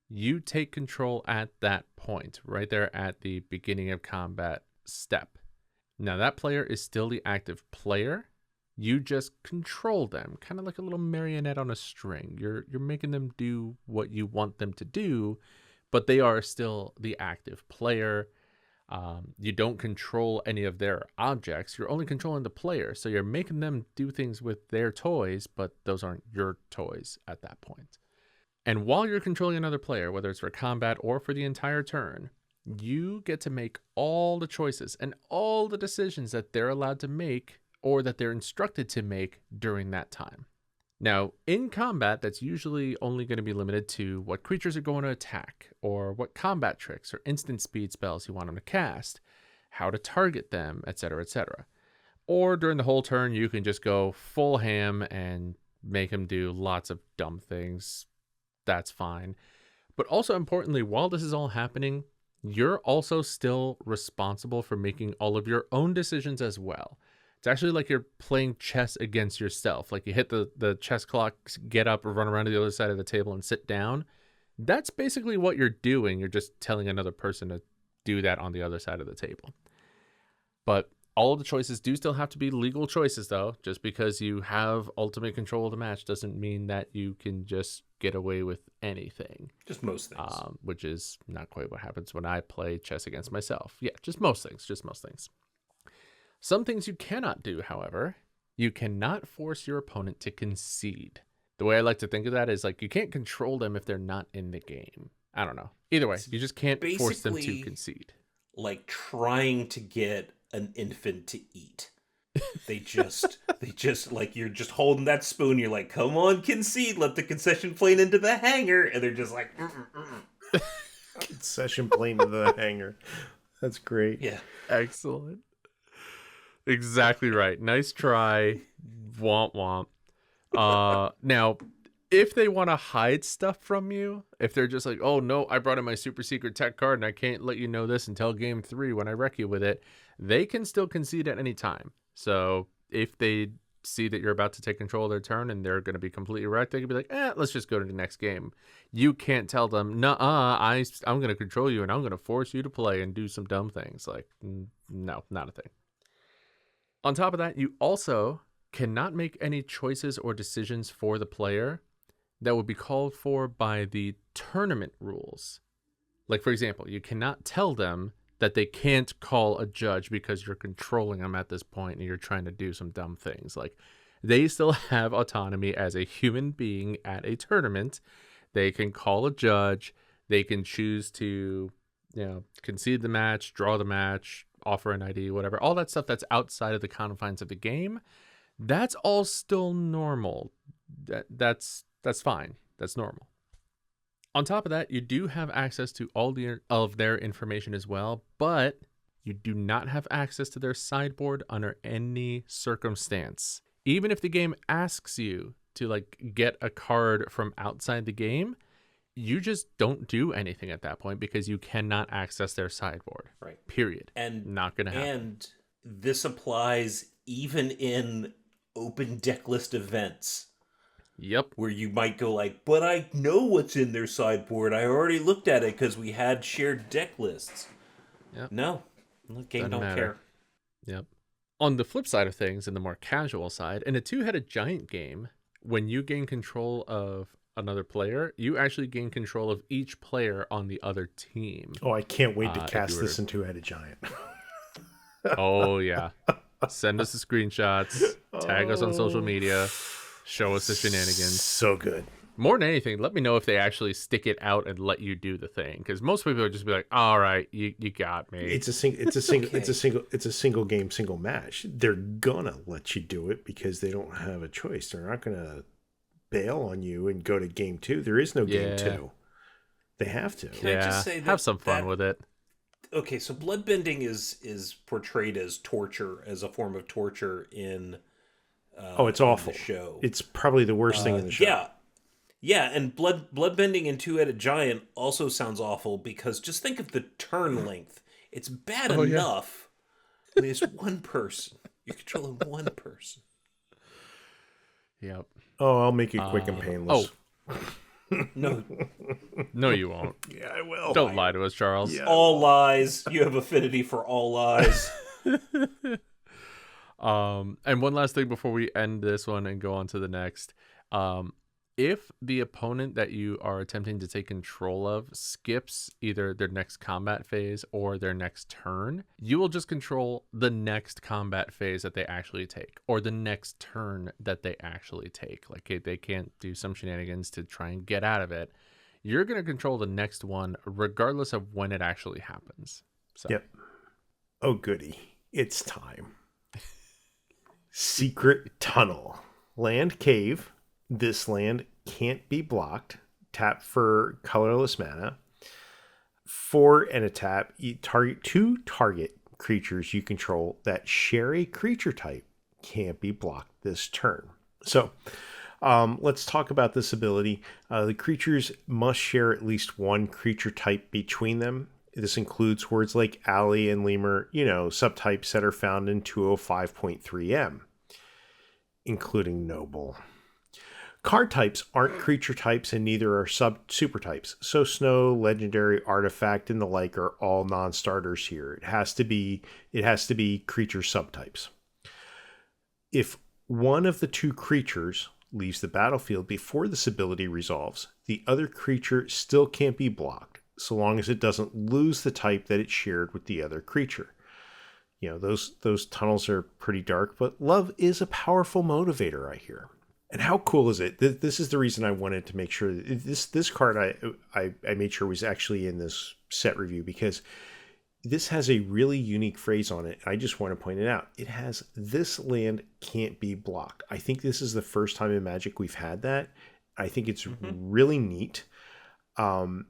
you take control at that point, right there at the beginning of combat step. Now, that player is still the active player. You just control them, kind of like a little marionette on a string. You're making them do what you want them to do, but they are still the active player. You don't control any of their objects. You're only controlling the player. So you're making them do things with their toys, but those aren't your toys at that point. And while you're controlling another player, whether it's for combat or for the entire turn, you get to make all the choices and all the decisions that they're allowed to make or that they're instructed to make during that time. Now, in combat, that's usually only going to be limited to what creatures are going to attack, or what combat tricks or instant speed spells you want them to cast, how to target them, etc., etc. Or during the whole turn, you can just go full ham and make them do lots of dumb things. That's fine. But also importantly, while this is all happening, you're also still responsible for making all of your own decisions as well. It's actually like you're playing chess against yourself. Like you hit the chess clock, get up, or run around to the other side of the table and sit down. That's basically what you're doing. You're just telling another person to do that on the other side of the table. But all of the choices do still have to be legal choices, though. Just because you have ultimate control of the match doesn't mean that you can just get away with anything. Just most things. Which is not quite what happens when I play chess against myself. Yeah, just most things. Some things you cannot do, however. You cannot force your opponent to concede. The way I like to think of that is like you can't control them if they're not in the game. I don't know. Either way, you just can't force them to concede. Like trying to get an infant to eat. They just like, you're just holding that spoon. You're like, come on, concede. Let the concession plane into the hanger. And they're just like, Concession plane to the hanger. That's great. Yeah. Excellent. Exactly right. Nice try. Womp womp. Now, if they want to hide stuff from you, if they're just like, oh no, I brought in my super secret tech card and I can't let you know this until game 3 when I wreck you with it, they can still concede at any time. So if they see that you're about to take control of their turn and they're going to be completely wrecked, they can be like, let's just go to the next game. You can't tell them, nuh-uh, I'm going to control you and I'm going to force you to play and do some dumb things. Like, no, not a thing. On top of that, you also cannot make any choices or decisions for the player that would be called for by the tournament rules. Like, for example, you cannot tell them that they can't call a judge because you're controlling them at this point and you're trying to do some dumb things. Like, they still have autonomy as a human being at a tournament. They can call a judge. They can choose to, concede the match, draw the match, offer an ID, whatever. All that stuff that's outside of the confines of the game, that's all still normal. That's fine. That's normal. On top of that, you do have access to all of their information as well, but you do not have access to their sideboard under any circumstance. Even if the game asks you to get a card from outside the game, you just don't do anything at that point because you cannot access their sideboard. Right. Period. And not going to happen. And this applies even in open deck list events. Yep. Where you might go but I know what's in their sideboard. I already looked at it because we had shared deck lists. Yep. No. The game don't care. Yep. On the flip side of things, in the more casual side, in a two-headed giant game, when you gain control of another player, you actually gain control of each player on the other team. Oh, I can't wait to cast this in two-headed giant. Oh, yeah. Send us the screenshots. Tag us on social media. Show us the shenanigans. So good. More than anything, let me know if they actually stick it out and let you do the thing. Because most people would just be like, "All right, you got me." It's a single game, single match. They're gonna let you do it because they don't have a choice. They're not gonna bail on you and go to game 2. There is no game 2. They have to. Can I just say have some fun with it. Okay, so bloodbending is portrayed as torture, as a form of torture in. It's awful. The show. It's probably the worst thing in the show. Yeah, and bloodbending in two-headed giant also sounds awful because just think of the turn length. It's bad enough when it's one person. You're controlling one person. Yep. Oh, I'll make it quick and painless. No. No, you won't. Yeah, I will. Don't lie to us, Charles. Yeah. All lies. You have affinity for all lies. And one last thing before we end this one and go on to the next. If the opponent that you are attempting to take control of skips either their next combat phase or their next turn, you will just control the next combat phase that they actually take or the next turn that they actually take. Like, they can't do some shenanigans to try and get out of it. You're going to control the next one regardless of when it actually happens. So. Yep. Oh, goody. It's time. Secret Tunnel. Land cave. This land can't be blocked. Tap for colorless mana. 4 and a tap. You target 2 target creatures you control that share a creature type. Can't be blocked this turn. So let's talk about this ability. The creatures must share at least one creature type between them. This includes words like alley and lemur, subtypes that are found in 205.3M, including noble. Card types aren't creature types and neither are super types. So snow, legendary, artifact, and the like are all non-starters here. It has to be creature subtypes. If one of the 2 creatures leaves the battlefield before this ability resolves, the other creature still can't be blocked, so long as it doesn't lose the type that it shared with the other creature. Those tunnels are pretty dark, but love is a powerful motivator, I hear. And how cool is it? This is the reason I wanted to make sure that this card I made sure was actually in this set review, because this has a really unique phrase on it. I just want to point it out. It has "this land can't be blocked." I think this is the first time in Magic we've had that. I think it's really neat. And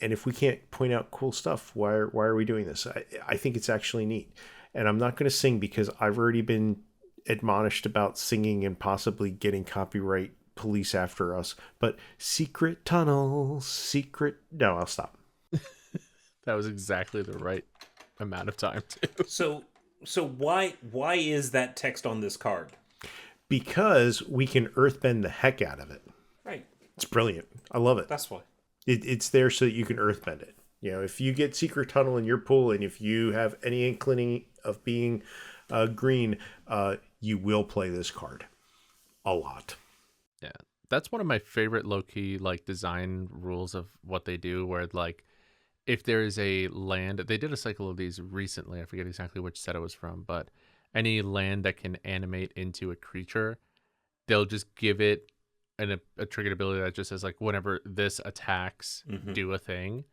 if we can't point out cool stuff, why are we doing this? I think it's actually neat. And I'm not going to sing because I've already been admonished about singing and possibly getting copyright police after us. But secret tunnel, secret... No, I'll stop. That was exactly the right amount of time, too. So why is that text on this card? Because we can earthbend the heck out of it. Right. It's brilliant. I love it. That's why. It's there so that you can earthbend it. You know, if you get secret tunnel in your pool, and if you have any inkling of being green, you will play this card a lot. Yeah, that's one of my favorite low-key like design rules of what they do, where like if there is a land, they did a cycle of these recently, I forget exactly which set it was from, but any land that can animate into a creature, they'll just give it a triggered ability that just says like whenever this attacks, do a thing.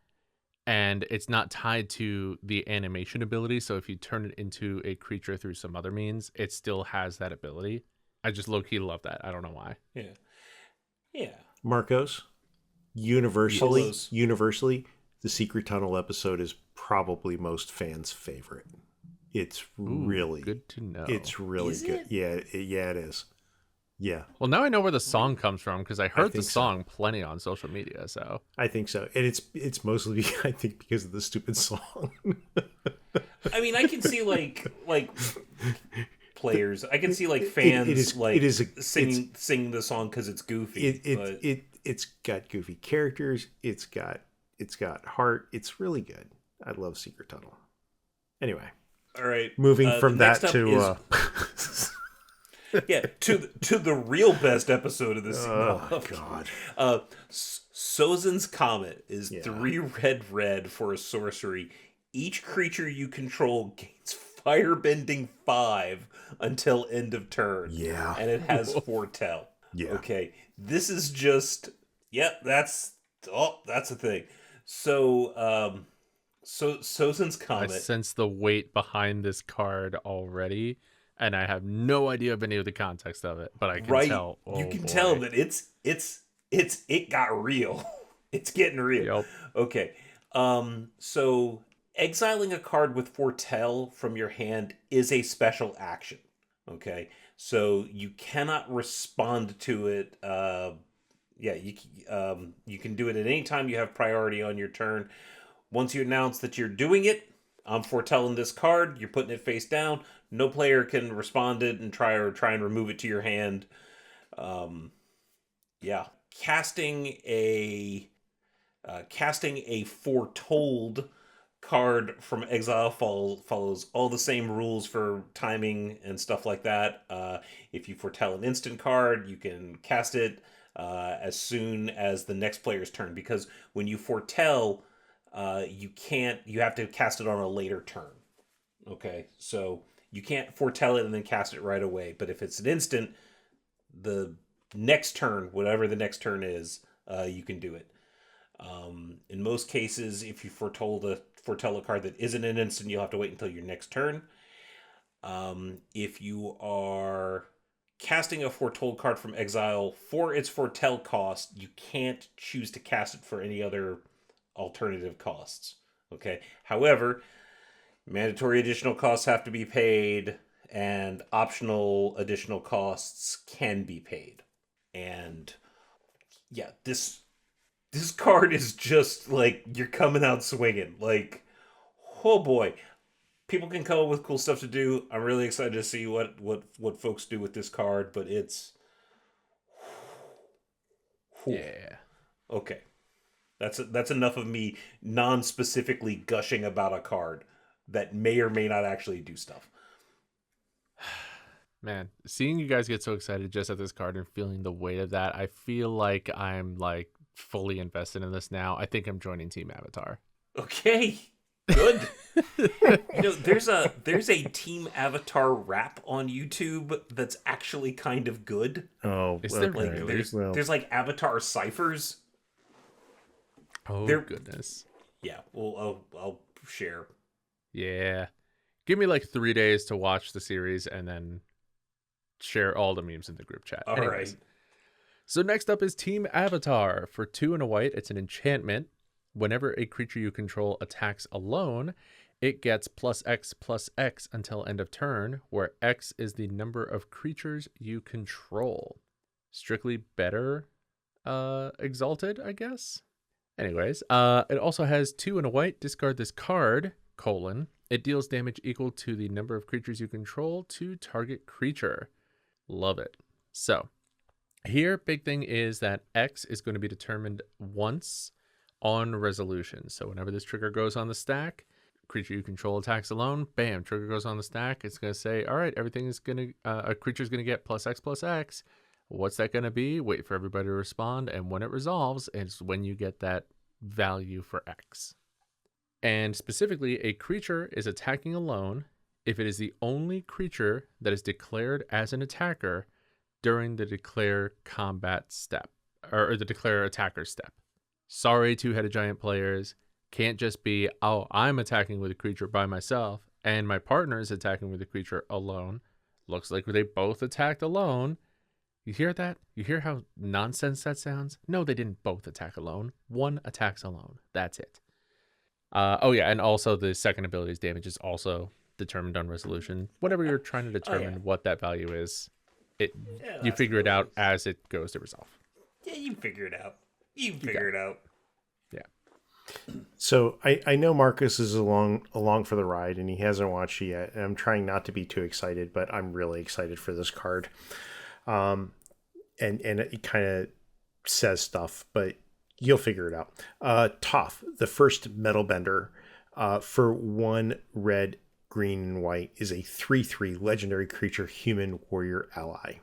And it's not tied to the animation ability, so if you turn it into a creature through some other means, it still has that ability. I just low-key love that. I don't know why. Yeah. Marcos, universally, the secret tunnel episode is probably most fans' favorite. It's really good to know. It's really Is good. it? Yeah, it is. Yeah. Well, now I know where the song comes from because I heard the think so. song plenty on social media. So I think so, and it's mostly I think because of the stupid song. I mean, I can see like players. I can see like fans singing the song because it's goofy. It's got goofy characters. It's got heart. It's really good. I love Secret Tunnel. Anyway, all right. Moving from that to to the real best episode of this. Oh God. Sozin's Comet is 3 red for a sorcery. Each creature you control gains Firebending 5 until end of turn. Yeah. And it has Foretell. Yeah. Okay. This is just that's a thing. So Sozin's Comet. I sense the weight behind this card already, and I have no idea of any of the context of it, but I can tell. You can tell that it got real. It's getting real. Yep. Okay. So exiling a card with Foretell from your hand is a special action. Okay. So you cannot respond to it. You can do it at any time you have priority on your turn. Once you announce that you're doing it, I'm foretelling this card. You're putting it face down. No player can respond it and try and remove it to your hand. Casting a foretold card from exile follows all the same rules for timing and stuff like that. If you foretell an instant card, you can cast it as soon as the next player's turn, because when you foretell, you have to cast it on a later turn. Okay, so you can't foretell it and then cast it right away. But if it's an instant, the next turn, whatever the next turn is, you can do it. In most cases, if you foretell a card that isn't an instant, you'll have to wait until your next turn. If you are casting a foretold card from exile for its foretell cost, you can't choose to cast it for any other alternative costs. Okay. However, mandatory additional costs have to be paid, and optional additional costs can be paid. And yeah, this card is just like, you're coming out swinging. Like, oh boy, people can come up with cool stuff to do. I'm really excited to see what folks do with this card, but it's okay. That's enough of me non-specifically gushing about a card that may or may not actually do stuff. Man, seeing you guys get so excited just at this card and feeling the weight of that, I feel like I'm like fully invested in this now. I think I'm joining Team Avatar. Okay, good. There's a Team Avatar rap on YouTube that's actually kind of good. Oh, is there like really? There's like Avatar ciphers. Oh, goodness. Yeah, well, I'll share. Yeah. Give me like 3 days to watch the series and then share all the memes in the group chat. All right. So next up is Team Avatar. For 2 and a white, it's an enchantment. Whenever a creature you control attacks alone, it gets +X until end of turn, where X is the number of creatures you control. strictly better exalted, I guess. Anyways, it also has 2 and a white. Discard this card, : it deals damage equal to the number of creatures you control to target creature. Love it. So here, big thing is that X is going to be determined once on resolution. So whenever this trigger goes on the stack, creature you control attacks alone, bam, trigger goes on the stack. It's going to say, all right, everything is going to, a creature's going to get +X. What's that going to be? Wait for everybody to respond. And when it resolves, it's when you get that value for X. And specifically, a creature is attacking alone if it is the only creature that is declared as an attacker during the declare combat step, or the declare attacker step. Sorry, two-headed giant players. Can't just be, oh, I'm attacking with a creature by myself and my partner is attacking with a creature alone. Looks like they both attacked alone. You hear that? You hear how nonsense that sounds? No, they didn't both attack alone. One attacks alone. That's it. Oh yeah, and also the second ability's damage is also determined on resolution. Whatever you're trying to determine what that value is, you figure it out as it goes to resolve. Yeah, you figure it out. You figure it out. Yeah. So I know Marcus is along for the ride, and he hasn't watched it yet. And I'm trying not to be too excited, but I'm really excited for this card. And it kind of says stuff, but you'll figure it out. Toph, the first metal bender, for 1 red, green, and white, is a 3/3 legendary creature human warrior ally.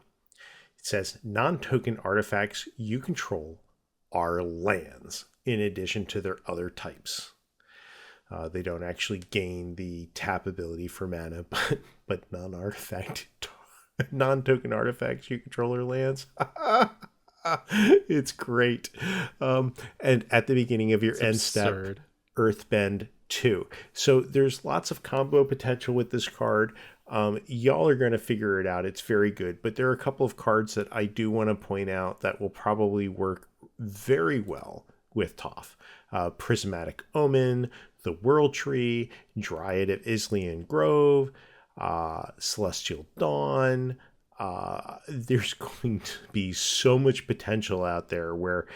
It says non-token artifacts you control are lands in addition to their other types. They don't actually gain the tap ability for mana, but non-token artifacts you control are lands. It's great. And at the beginning of your end step, Earthbend 2. So there's lots of combo potential with this card. Y'all are going to figure it out. It's very good. But there are a couple of cards that I do want to point out that will probably work very well with Toph. Prismatic Omen, the World Tree, Dryad of Islean Grove, Celestial Dawn. There's going to be so much potential out there where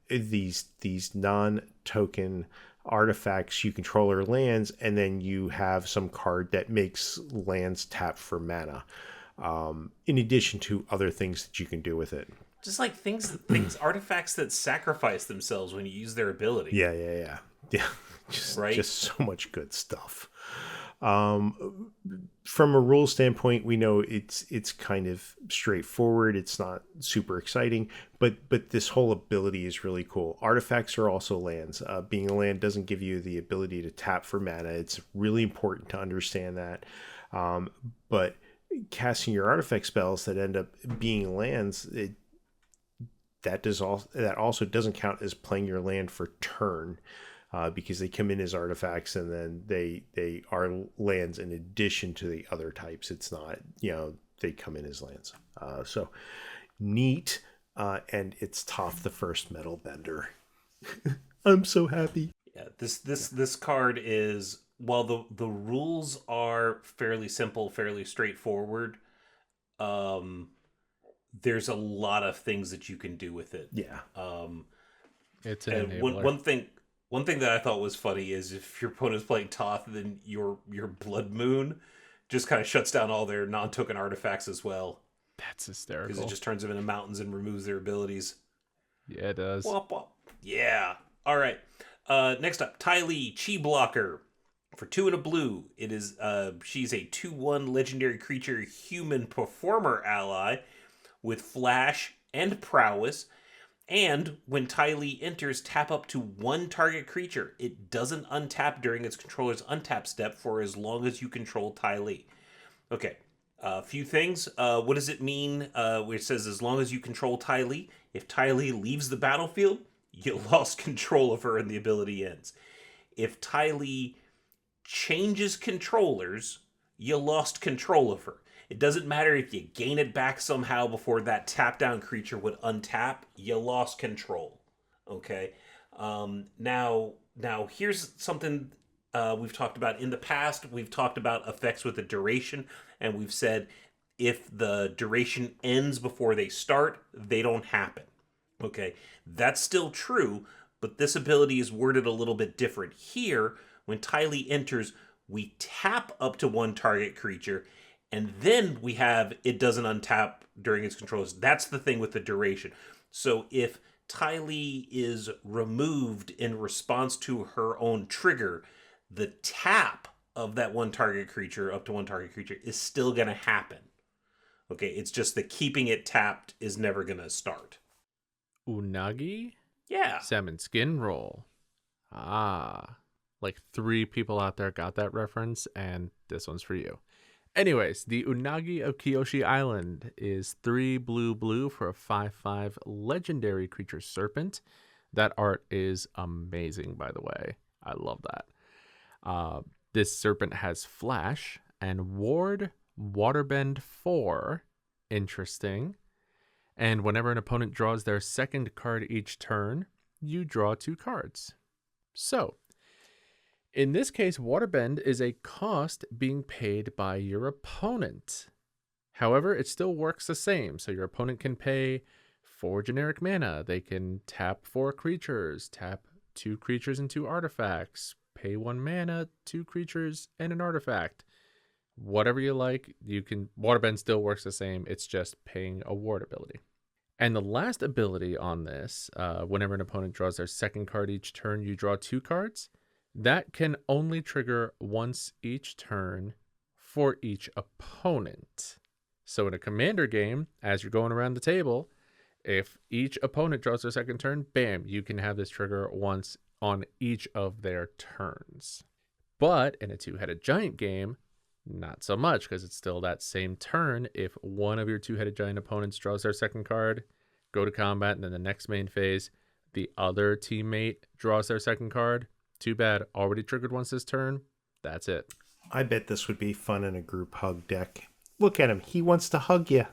these non-token artifacts you control are lands, and then you have some card that makes lands tap for mana, in addition to other things that you can do with it. Just like things, artifacts that sacrifice themselves when you use their ability. Yeah. Just so much good stuff. From a rule standpoint, we know it's kind of straightforward. It's not super exciting, but this whole ability is really cool. Artifacts are also lands. Being a land doesn't give you the ability to tap for mana. It's really important to understand that. But casting your artifact spells that end up being lands, that also doesn't count as playing your land for turn. Because they come in as artifacts and then they are lands in addition to the other types. It's not, they come in as lands. So neat. And it's Toph, the first metal bender. I'm so happy. Yeah, this card is, while the rules are fairly simple, fairly straightforward, there's a lot of things that you can do with it. Yeah. It's an enabler. One thing that I thought was funny is if your opponent's playing Toth, then your Blood Moon just kind of shuts down all their non-token artifacts as well. That's hysterical. Because it just turns them into mountains and removes their abilities. Yeah, it does. Wop, wop. Yeah. All right. Next up, Ty Lee, Chi Blocker. For 2 and a blue, it is she's a 2/1 legendary creature human performer ally with flash and prowess. And when Ty Lee enters, tap up to 1 target creature. It doesn't untap during its controller's untap step for as long as you control Ty Lee. Okay, a few things. What does it mean where it says as long as you control Ty Lee? If Ty Lee leaves the battlefield, you lost control of her and the ability ends. If Ty Lee changes controllers, you lost control of her. It doesn't matter if you gain it back somehow before that tap down creature would untap, you lost control. Okay? Now here's something we've talked about in the past. We've talked about effects with the duration, and we've said if the duration ends before they start, they don't happen. Okay, that's still true, but this ability is worded a little bit different. Here, when Tylee enters, we tap up to one target creature, and then we have it doesn't untap during its controls. That's the thing with the duration. So if Tylee is removed in response to her own trigger, the tap of that one target creature, up to one target creature, is still going to happen. Okay, it's just that keeping it tapped is never going to start. Unagi? Yeah. Salmon skin roll. Ah. Like 3 people out there got that reference, and this one's for you. Anyways, the Unagi of Kyoshi Island is 3 blue for a 5/5 legendary creature serpent. That art is amazing, by the way. I love that. This serpent has flash and ward waterbend 4. Interesting. And whenever an opponent draws their second card each turn, you draw 2 cards. So, in this case, waterbend is a cost being paid by your opponent. However, it still works the same. So your opponent can pay 4 generic mana. They can tap 4 creatures, tap 2 creatures and 2 artifacts, pay 1 mana, 2 creatures, and an artifact. Whatever you like, you can. Waterbend still works the same. It's just paying a ward ability. And the last ability on this, whenever an opponent draws their second card each turn, you draw 2 cards. That can only trigger once each turn for each opponent. So in a commander game, as you're going around the table, if each opponent draws their second turn, bam, you can have this trigger once on each of their turns. But in a 2-headed giant game, not so much, because it's still that same turn. If one of your 2-headed giant opponents draws their second card, go to combat, and then the next main phase, the other teammate draws their second card. Too bad, already triggered once this turn. That's it. I bet this would be fun in a group hug deck. Look at him. He wants to hug you.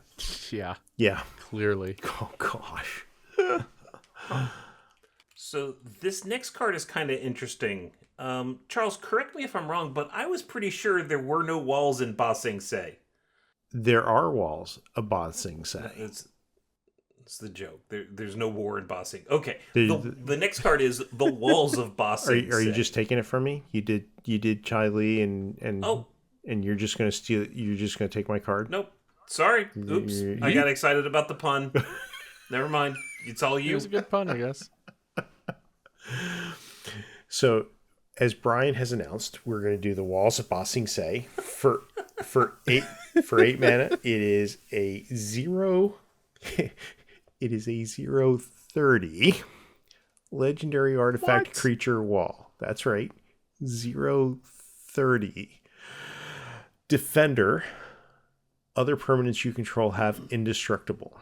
Yeah. Yeah. Clearly. Oh, gosh. So this next card is kind of interesting. Charles, correct me if I'm wrong, but I was pretty sure there were no walls in Ba Sing Se. There are walls of Ba Sing Se. It's the joke. There's no war in Ba Sing. Okay. The next card is the walls of Ba Sing Se. Are you just taking it from me? You did Chai Li and you're just gonna steal. You're just gonna take my card? Nope. Sorry. Oops. I got excited about the pun. Never mind. It's all you. It was a good pun, I guess. So, as Bryan has announced, we're going to do the walls of Ba Sing Se for 8 mana. It is a 0. It is a 0/30 legendary artifact creature wall. That's right. 0/30. Defender. Other permanents you control have indestructible.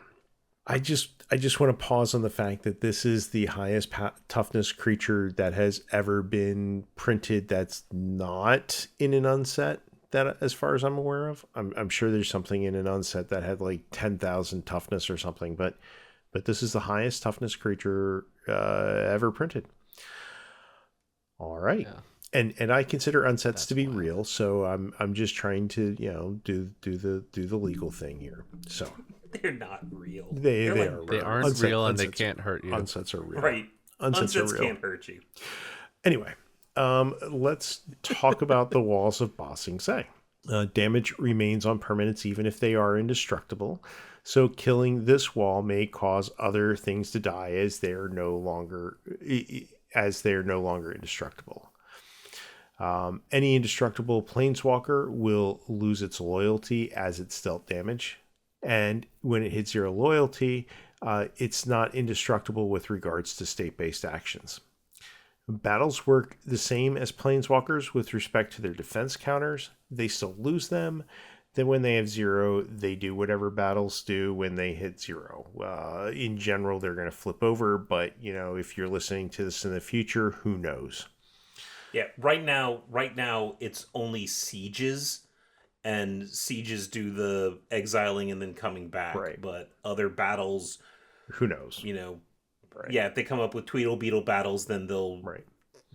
I just want to pause on the fact that this is the highest toughness creature that has ever been printed that's not in an unset, that as far as I'm aware of. I'm sure there's something in an unset that had like 10,000 toughness or something, but this is the highest toughness creature ever printed. All right. Yeah. And I consider unsets to be real, so I'm just trying to, do the legal thing here. So they're not real. They are real. They aren't real, and they can't hurt you. Unsets are real. Right. Unsets are real. Can't hurt you. Anyway, let's talk about the walls of Ba Sing Se. Damage remains on permanents even if they are indestructible. So killing this wall may cause other things to die as they're no longer indestructible. Any indestructible planeswalker will lose its loyalty as it's dealt damage. And when it hits 0 loyalty, it's not indestructible with regards to state-based actions. Battles work the same as planeswalkers with respect to their defense counters. They still lose them. Then when they have 0, they do whatever battles do when they hit 0. In general, they're going to flip over, but if you're listening to this in the future, who knows? Yeah, right now it's only sieges, and sieges do the exiling and then coming back. Right. But other battles, who knows? Right. Yeah, if they come up with Tweedle Beetle battles, then they'll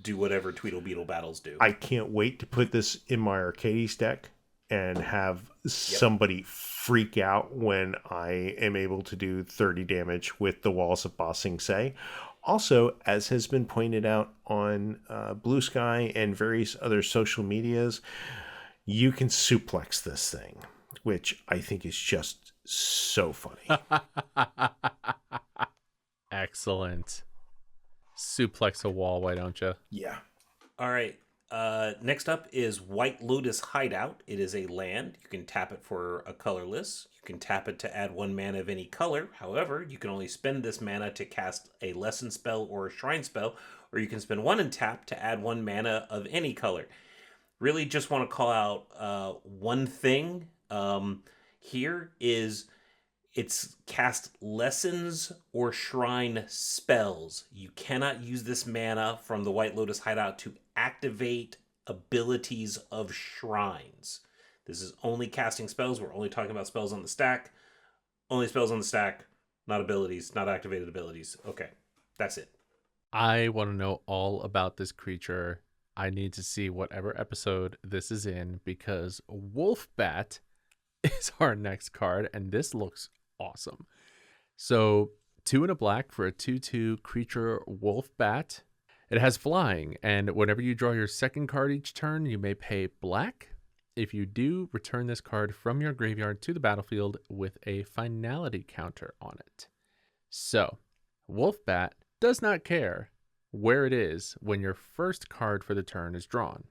do whatever Tweedle Beetle battles do. I can't wait to put this in my Arcades deck and have somebody freak out when I am able to do 30 damage with the Walls of Ba Sing Se. Also, as has been pointed out on BlueSky and various other social medias, you can suplex this thing, which I think is just so funny. Excellent. Suplex a wall, why don't you? Yeah. All right. Next up is White Lotus Hideout. It is a land. You can tap it for a colorless. You can tap it to add 1 mana of any color. However, you can only spend this mana to cast a lesson spell or a shrine spell, or you can spend 1 and tap to add 1 mana of any color. Really just want to call out one thing here is it's cast lessons or shrine spells. You cannot use this mana from the White Lotus Hideout to activate abilities of shrines. This is only casting spells. We're only talking about spells on the stack. Only spells on the stack, not abilities, not activated abilities. Okay, that's it. I want to know all about this creature. I need to see whatever episode this is in because Wolfbat is our next card, and this looks awesome. So 2 and a black for a 2/2 creature Wolfbat. It has flying, and whenever you draw your second card each turn, you may pay black. If you do, return this card from your graveyard to the battlefield with a finality counter on it. So, Wolfbat does not care where it is when your first card for the turn is drawn.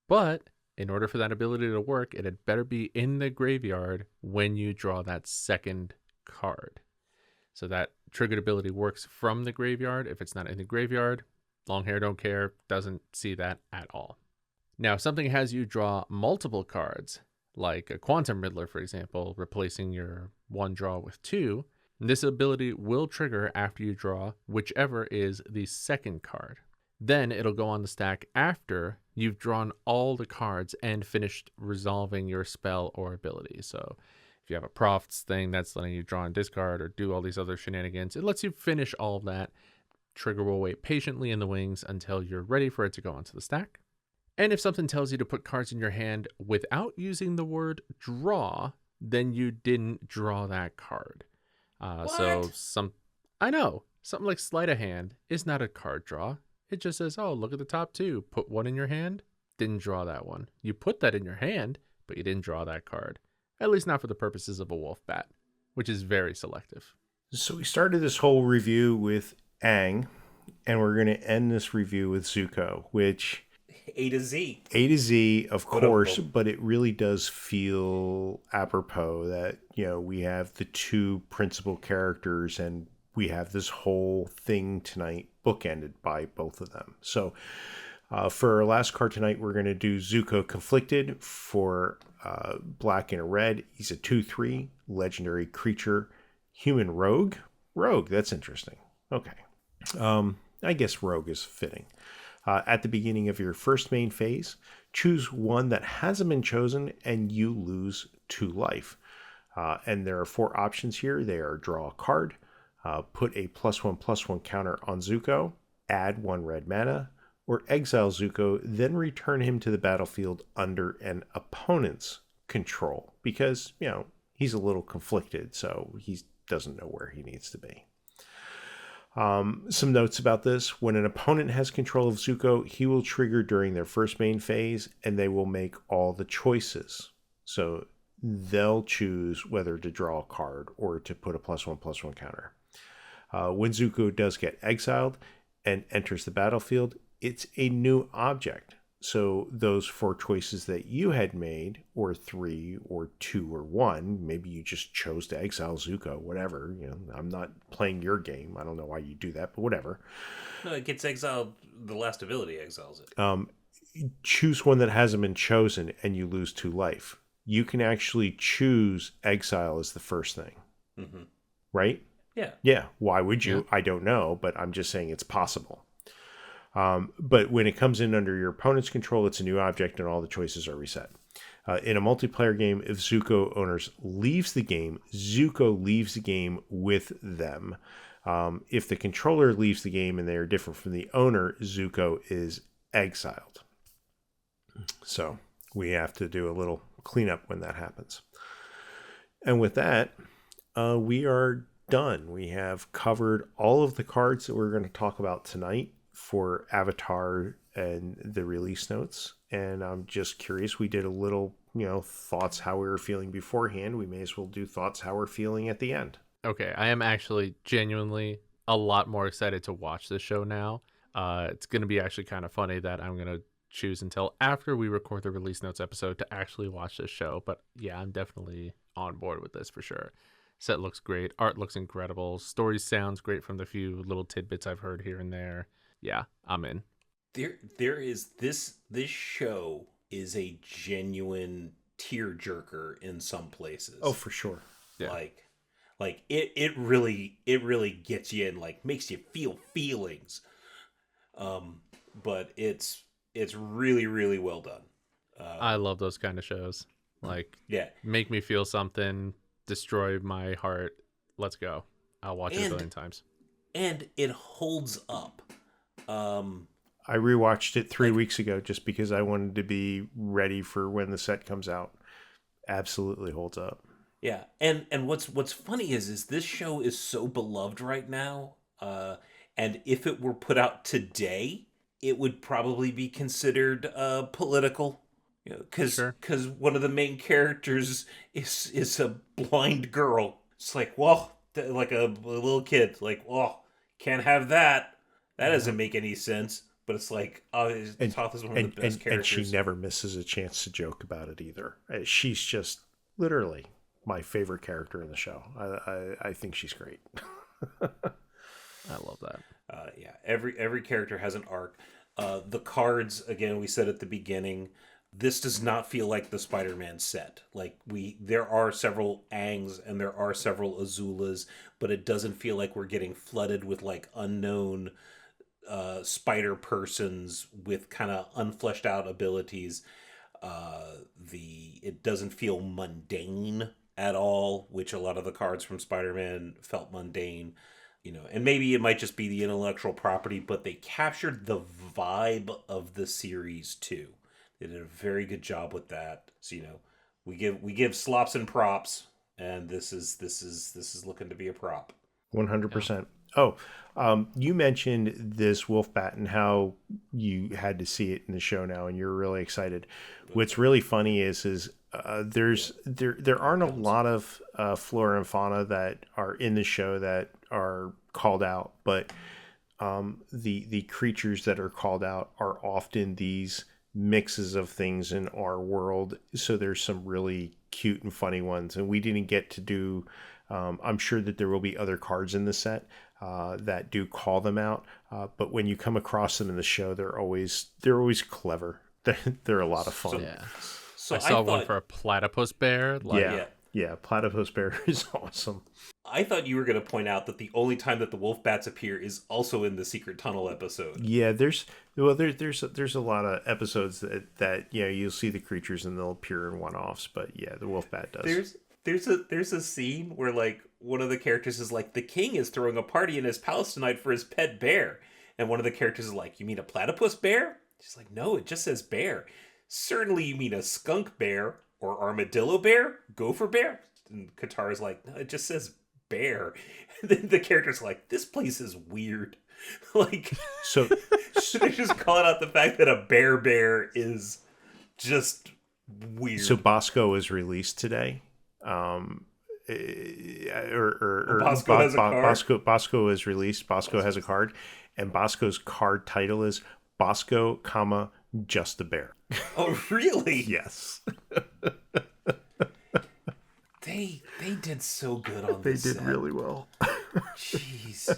But in order for that ability to work, it had better be in the graveyard when you draw that second card. So that triggered ability works from the graveyard. If it's not in the graveyard, long hair don't care, doesn't see that at all. Now, if something has you draw multiple cards, like a Quantum Riddler, for example, replacing your 1 draw with 2, this ability will trigger after you draw whichever is the second card. Then it'll go on the stack after you've drawn all the cards and finished resolving your spell or ability. So if you have a Profts thing that's letting you draw and discard or do all these other shenanigans, it lets you finish all of that. Trigger will wait patiently in the wings until you're ready for it to go onto the stack. And if something tells you to put cards in your hand without using the word draw, then you didn't draw that card. I know, something like sleight of hand is not a card draw. It just says, oh, look at the top 2. Put 1 in your hand, didn't draw that one. You put that in your hand, but you didn't draw that card. At least not for the purposes of a Wolfbat, which is very selective. So we started this whole review with Aang, and we're going to end this review with Zuko, which... A to Z. A to Z, of course, but it really does feel apropos that, we have the 2 principal characters and we have this whole thing tonight bookended by both of them. So for our last card tonight, we're going to do Zuko Conflicted for black and a red. He's a 2/3 legendary creature, human rogue. Rogue, that's interesting. Okay. I guess rogue is fitting. At the beginning of your first main phase, choose one that hasn't been chosen and you lose 2 life. And there are 4 options here. They are draw a card, put a +1/+1 counter on Zuko, add 1 red mana, or exile Zuko, then return him to the battlefield under an opponent's control. Because, he's a little conflicted, so he doesn't know where he needs to be. Some notes about this. When an opponent has control of Zuko, he will trigger during their first main phase, and they will make all the choices. So they'll choose whether to draw a card or to put a +1/+1 counter. When Zuko does get exiled and enters the battlefield, it's a new object. So those 4 choices that you had made, or 3 or 2 or 1, maybe you just chose to exile Zuko, whatever. I'm not playing your game. I don't know why you do that, but whatever. No, it gets exiled. The last ability exiles it. Choose one that hasn't been chosen and you lose 2 life. You can actually choose exile as the first thing. Mm-hmm. Right? Yeah. Yeah. Why would you? Yeah. I don't know, but I'm just saying it's possible. But when it comes in under your opponent's control, it's a new object and all the choices are reset. In a multiplayer game, if Zuko owners leaves the game, Zuko leaves the game with them. If the controller leaves the game and they are different from the owner, Zuko is exiled. So we have to do a little clean up when that happens. And with that, we are done. We have covered all of the cards that we're going to talk about tonight for Avatar and the release notes. And I'm just curious, we did a little, thoughts how we were feeling beforehand. We may as well do thoughts how we're feeling at the end. Okay, I am actually genuinely a lot more excited to watch this show now. It's going to be actually kind of funny that I'm going to choose until after we record the release notes episode to actually watch this show. But yeah, I'm definitely on board with this for sure. Set looks great. Art looks incredible. Story sounds great from the few little tidbits I've heard here and there. Yeah, I'm in. There is this show is a genuine tearjerker in some places. Oh, for sure. Yeah. Like it really gets you and like makes you feel feelings. But it's really, really well done. I love those kind of shows. Like, yeah, make me feel something, destroy my heart. Let's go. I'll watch it a billion times. And it holds up. I rewatched it 3 weeks ago just because I wanted to be ready for when the set comes out. Absolutely holds up. Yeah, and what's funny is this show is so beloved right now. And if it were put out today, it would probably be considered political. Because one of the main characters is a blind girl. It's like, well, like a little kid. Like, well, can't have that. That doesn't make any sense. But it's like, Toth is one of the best characters. And she never misses a chance to joke about it either. She's just literally my favorite character in the show. I think she's great. I love that. Yeah, every character has an arc. The cards, again, we said at the beginning, this does not feel like the Spider-Man set. Like there are several Aangs and there are several Azulas, but it doesn't feel like we're getting flooded with like unknown spider persons with kind of unfleshed out abilities. It doesn't feel mundane at all, which a lot of the cards from Spider-Man felt mundane. And maybe it might just be the intellectual property, but they captured the vibe of the series too. They did a very good job with that. So we give slops and props, and this is looking to be a prop. 100%. Oh, you mentioned this wolf bat and how you had to see it in the show now, and you're really excited. What's really funny is there aren't a lot of flora and fauna that are in the show that are called out, but the creatures that are called out are often these mixes of things in our world. So there's some really cute and funny ones, and we didn't get to do. I'm sure that there will be other cards in the set that do call them out, but when you come across them in the show, they're always clever. They're a lot of fun. So I saw one for a platypus bear. Yeah, platypus bear is awesome. I thought you were going to point out that the only time that the wolf bats appear is also in the Secret Tunnel episode. Yeah, there's a lot of episodes that you'll see the creatures and they'll appear in one-offs, but yeah, the wolf bat does. There's a scene where like one of the characters is like, the king is throwing a party in his palace tonight for his pet bear, and one of the characters is like, you mean a platypus bear? She's like, no, it just says bear. Certainly you mean a skunk bear or armadillo bear, gopher bear. And Katara's like, no, it just says bear. And then the character's like, this place is weird. Like, so they're just calling out the fact that a bear is just weird. So Bosco was released today. Bosco has a card. Bosco is released. Bosco has a card, and Bosco's card title is Bosco, just a bear. Oh, really? Yes. They did so good on this. They did really well. Jeez.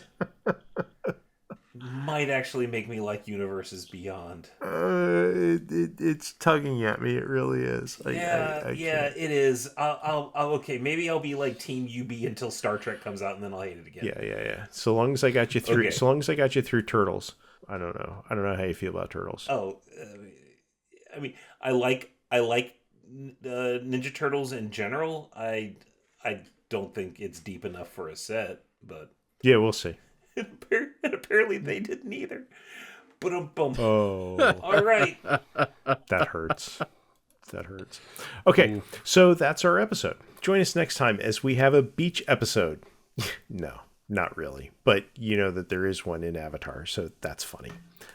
Might actually make me like Universes Beyond. It's tugging at me. It really is. It is. I'll okay. Maybe I'll be like Team UB until Star Trek comes out, and then I'll hate it again. Yeah. So long as I got you through. Okay. So long as I got you through Turtles. I don't know how you feel about Turtles. Oh, I mean, I like Ninja Turtles in general. I don't think it's deep enough for a set, but yeah, we'll see. And apparently they didn't either. But oh, all right. That hurts. That hurts. Okay, so that's our episode. Join us next time as we have a beach episode. No, not really. But you know that there is one in Avatar, so that's funny.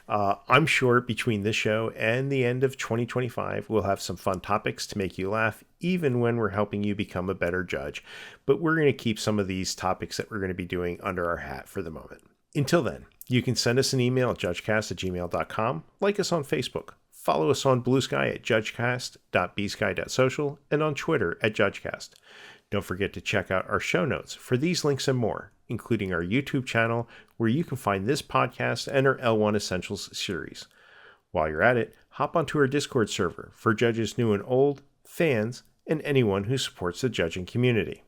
I'm sure between this show and the end of 2025, we'll have some fun topics to make you laugh, even when we're helping you become a better judge. But we're going to keep some of these topics that we're going to be doing under our hat for the moment. Until then, you can send us an email at judgecast@gmail.com, like us on Facebook, follow us on BlueSky at judgecast.bsky.social, and on Twitter at JudgeCast. Don't forget to check out our show notes for these links and more, including our YouTube channel, where you can find this podcast and our L1 Essentials series. While you're at it, hop onto our Discord server for judges new and old, fans, and anyone who supports the judging community.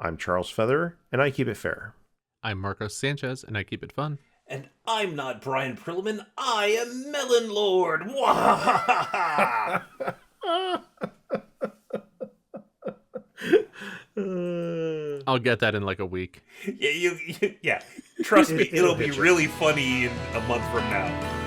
I'm Charles Featherer, and I keep it fair. I'm Marcos Sanchez, and I keep it fun. And I'm not Brian Perlman, I am Melon Lord! Wahahaha! I'll get that in like a week. Yeah, trust me, it'll be really funny in a month from now.